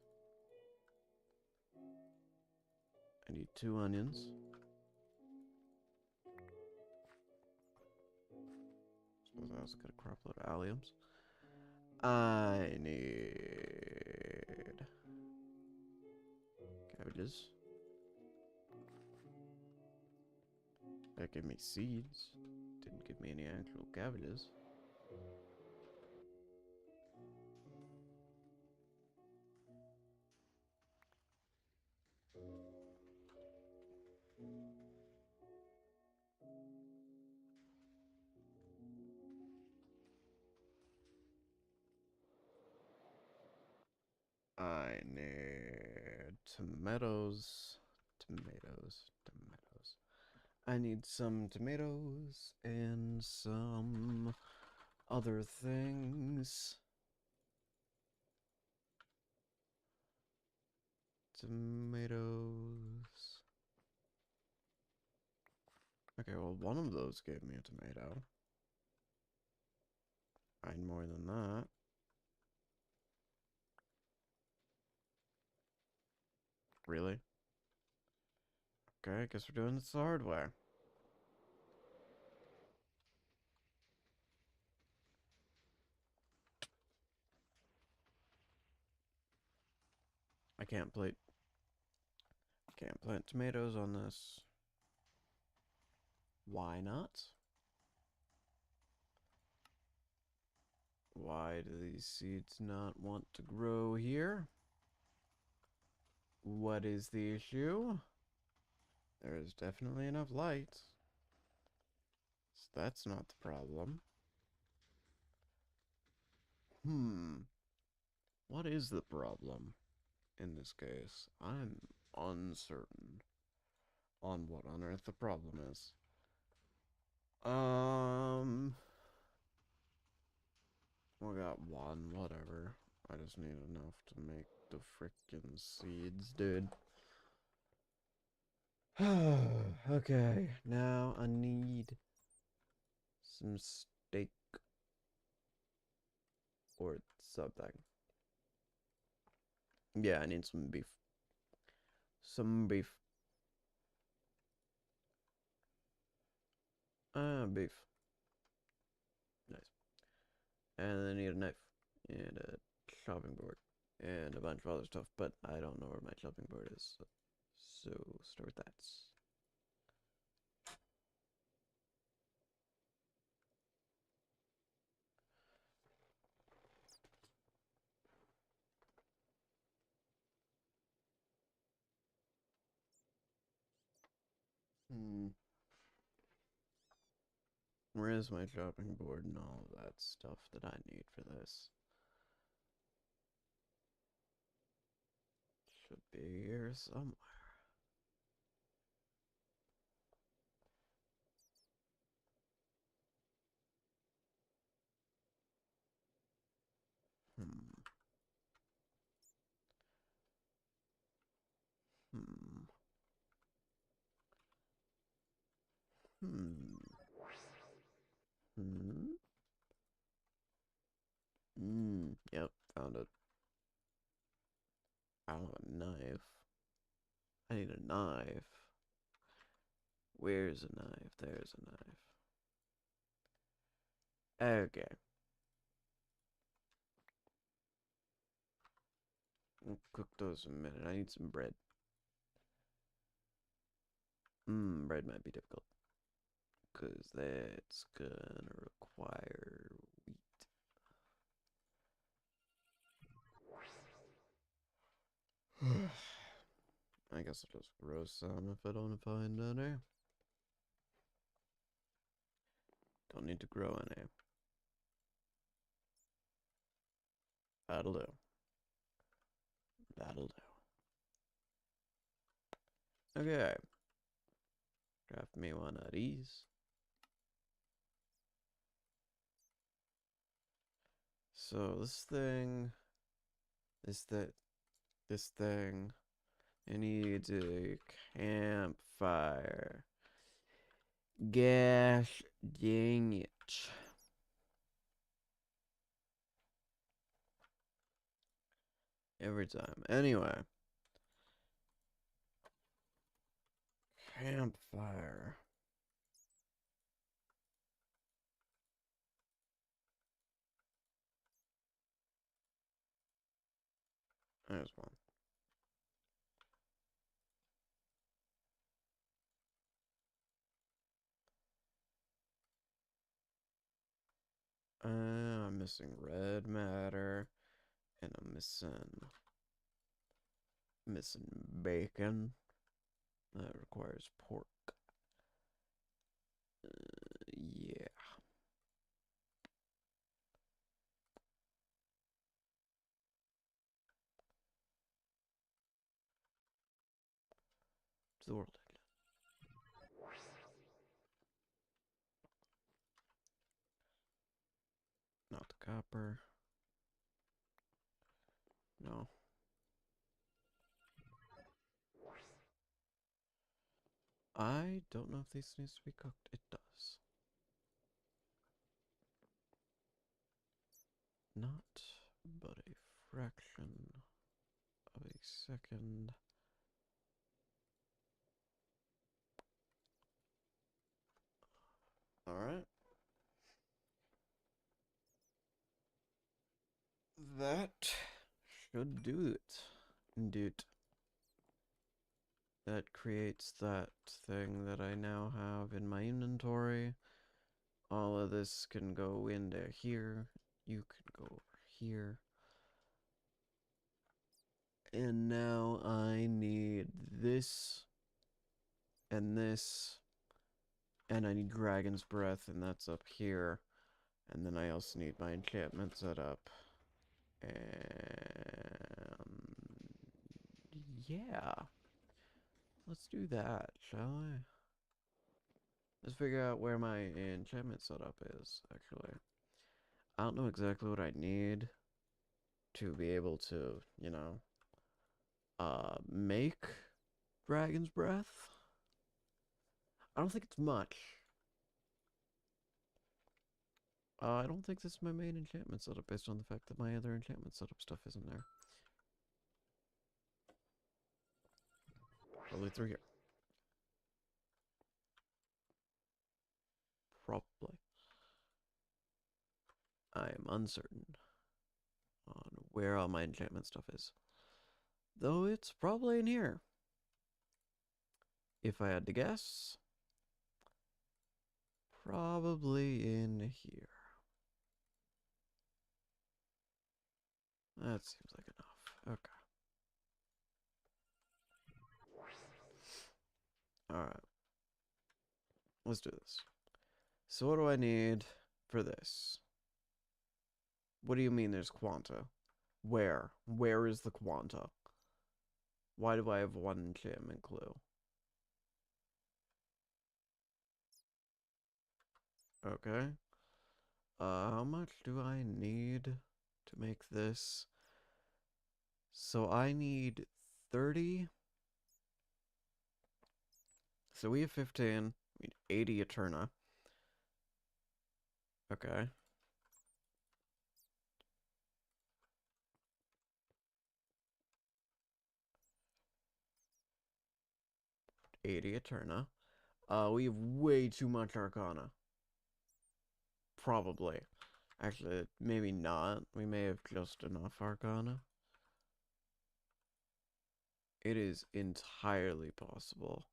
I need 2 onions. Suppose I also got a crop load of alliums. I need cabbages. That gave me seeds. Didn't give me any actual cabbages. I need tomatoes. Tomatoes. I need some tomatoes and some other things. Tomatoes. Okay, well, one of those gave me a tomato. I need more than that. Really? Okay, I guess we're doing this the hard way. I can't plant tomatoes on this. Why not? Why do these seeds not want to grow here? What is the issue? There is definitely enough light. So that's not the problem. What is the problem in this case? I'm uncertain on what on earth the problem is. We got one, whatever. I just need enough to make the frickin' seeds, dude. Okay, now I need some steak or something. Yeah, I need some beef. Some beef. Beef. Nice. And I need a knife and a chopping board and a bunch of other stuff, but I don't know where my chopping board is. So start with that. Where is my chopping board and all of that stuff that I need for this? Should be here somewhere. Hmm. Hmm. Hmm. Hmm. Yep, found it. I don't have a knife. I need a knife. Where's a knife? There's a knife. Okay. We'll cook those in a minute. I need some bread. Bread might be difficult. Because that's gonna require wheat. I guess I'll just roast some if I don't find any. Don't need to grow any. That'll do. That'll do. Okay. Craft me one of these. So this thing, this thing, it needs a campfire. Gosh dang it. Every time. Anyway. Campfire. There's one. I'm missing red matter, and I'm missing bacon. That requires pork. Yeah. To the world engine. Not the copper. No. I don't know if this needs to be cooked. It does. Not but a fraction of a second. Alright. That should do it. Indeed. That creates that thing that I now have in my inventory. All of this can go into here. You can go over here. And now I need this and this. And I need Dragon's Breath, and that's up here. And then I also need my enchantment set up. And yeah. Let's do that, shall I? Let's figure out where my enchantment setup is, actually. I don't know exactly what I need to be able to, make Dragon's Breath. I don't think it's much. I don't think this is my main enchantment setup based on the fact that my other enchantment setup stuff isn't there. Probably through here. Probably. I am uncertain on where all my enchantment stuff is. Though it's probably in here. If I had to guess, probably in here. That seems like enough. Okay. Alright. Let's do this. So what do I need for this? What do you mean there's quanta? Where? Where is the quanta? Why do I have one enchantment clue? Okay. How much do I need to make this? So I need 30. So we have 15. We need 80 Eterna. Okay. Eterna. We have way too much Arcana. Probably. Actually, maybe not. We may have just enough Arcana. It is entirely possible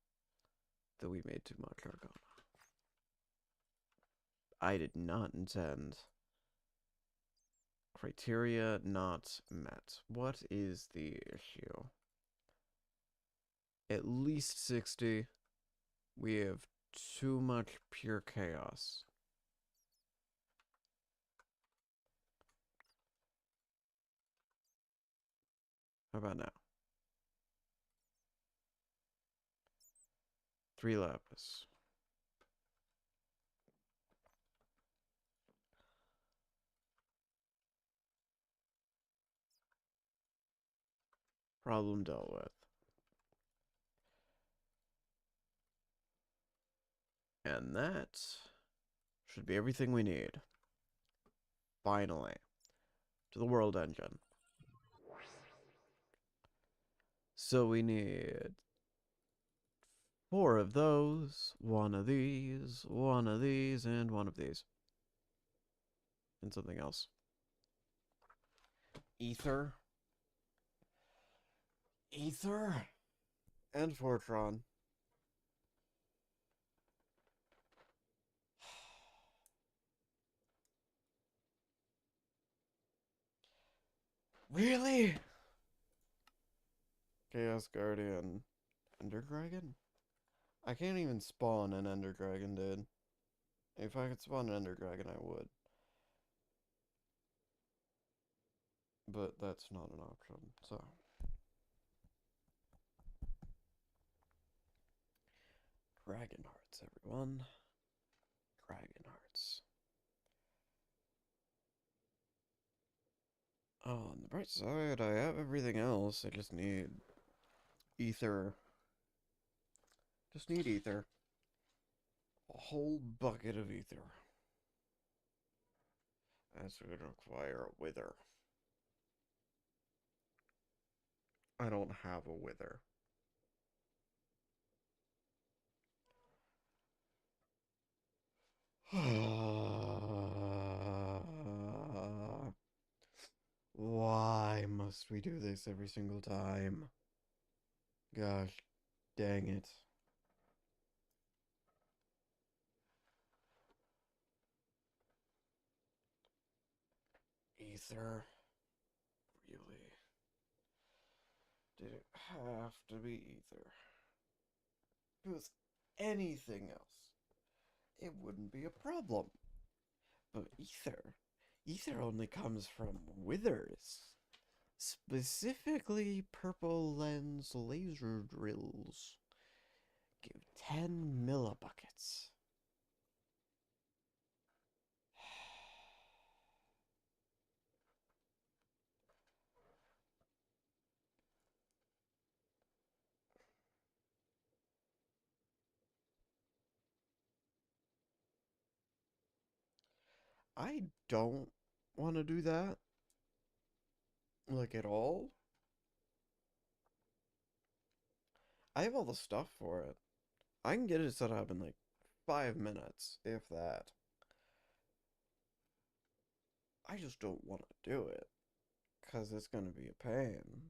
that we made too much Arcana. I did not intend. Criteria not met. What is the issue? At least 60. We have too much pure chaos. How about now? 3 lapis. Problem dealt with. And that should be everything we need. Finally. To the world engine. So we need 4 of those, 1 of these, 1 of these, and 1 of these. And something else. Ether. Ether. And Fortron. Really? Chaos Guardian. Ender Dragon? I can't even spawn an Ender Dragon, dude. If I could spawn an Ender Dragon, I would. But that's not an option, so. Dragon Hearts, everyone. Dragon Hearts. Oh, on the bright side, I have everything else. I just need ether. Just need ether. A whole bucket of ether. That's going to require a wither. I don't have a wither. Why must we do this every single time? Gosh, dang it. Ether? Really? Did it have to be ether? If it was anything else, it wouldn't be a problem. But ether only comes from withers. Specifically, purple lens laser drills. Give 10 millibuckets. I don't want to do that. Like, at all. I have all the stuff for it. I can get it set up in like 5 minutes, if that. I just don't want to do it. Because it's going to be a pain.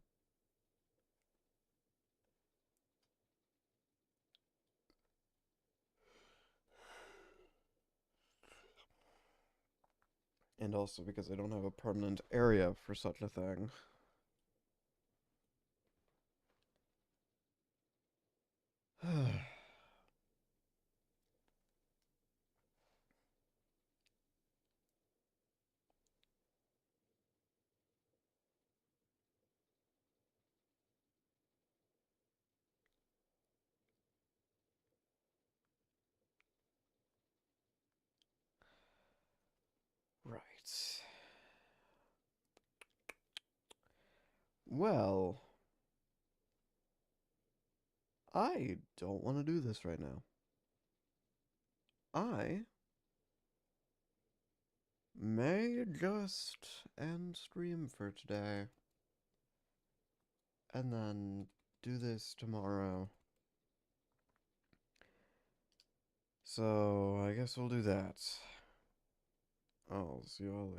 And also because I don't have a permanent area for such a thing. Right. Well, I don't want to do this right now. I may just end stream for today. And then do this tomorrow. So, I guess we'll do that. I'll see you all later.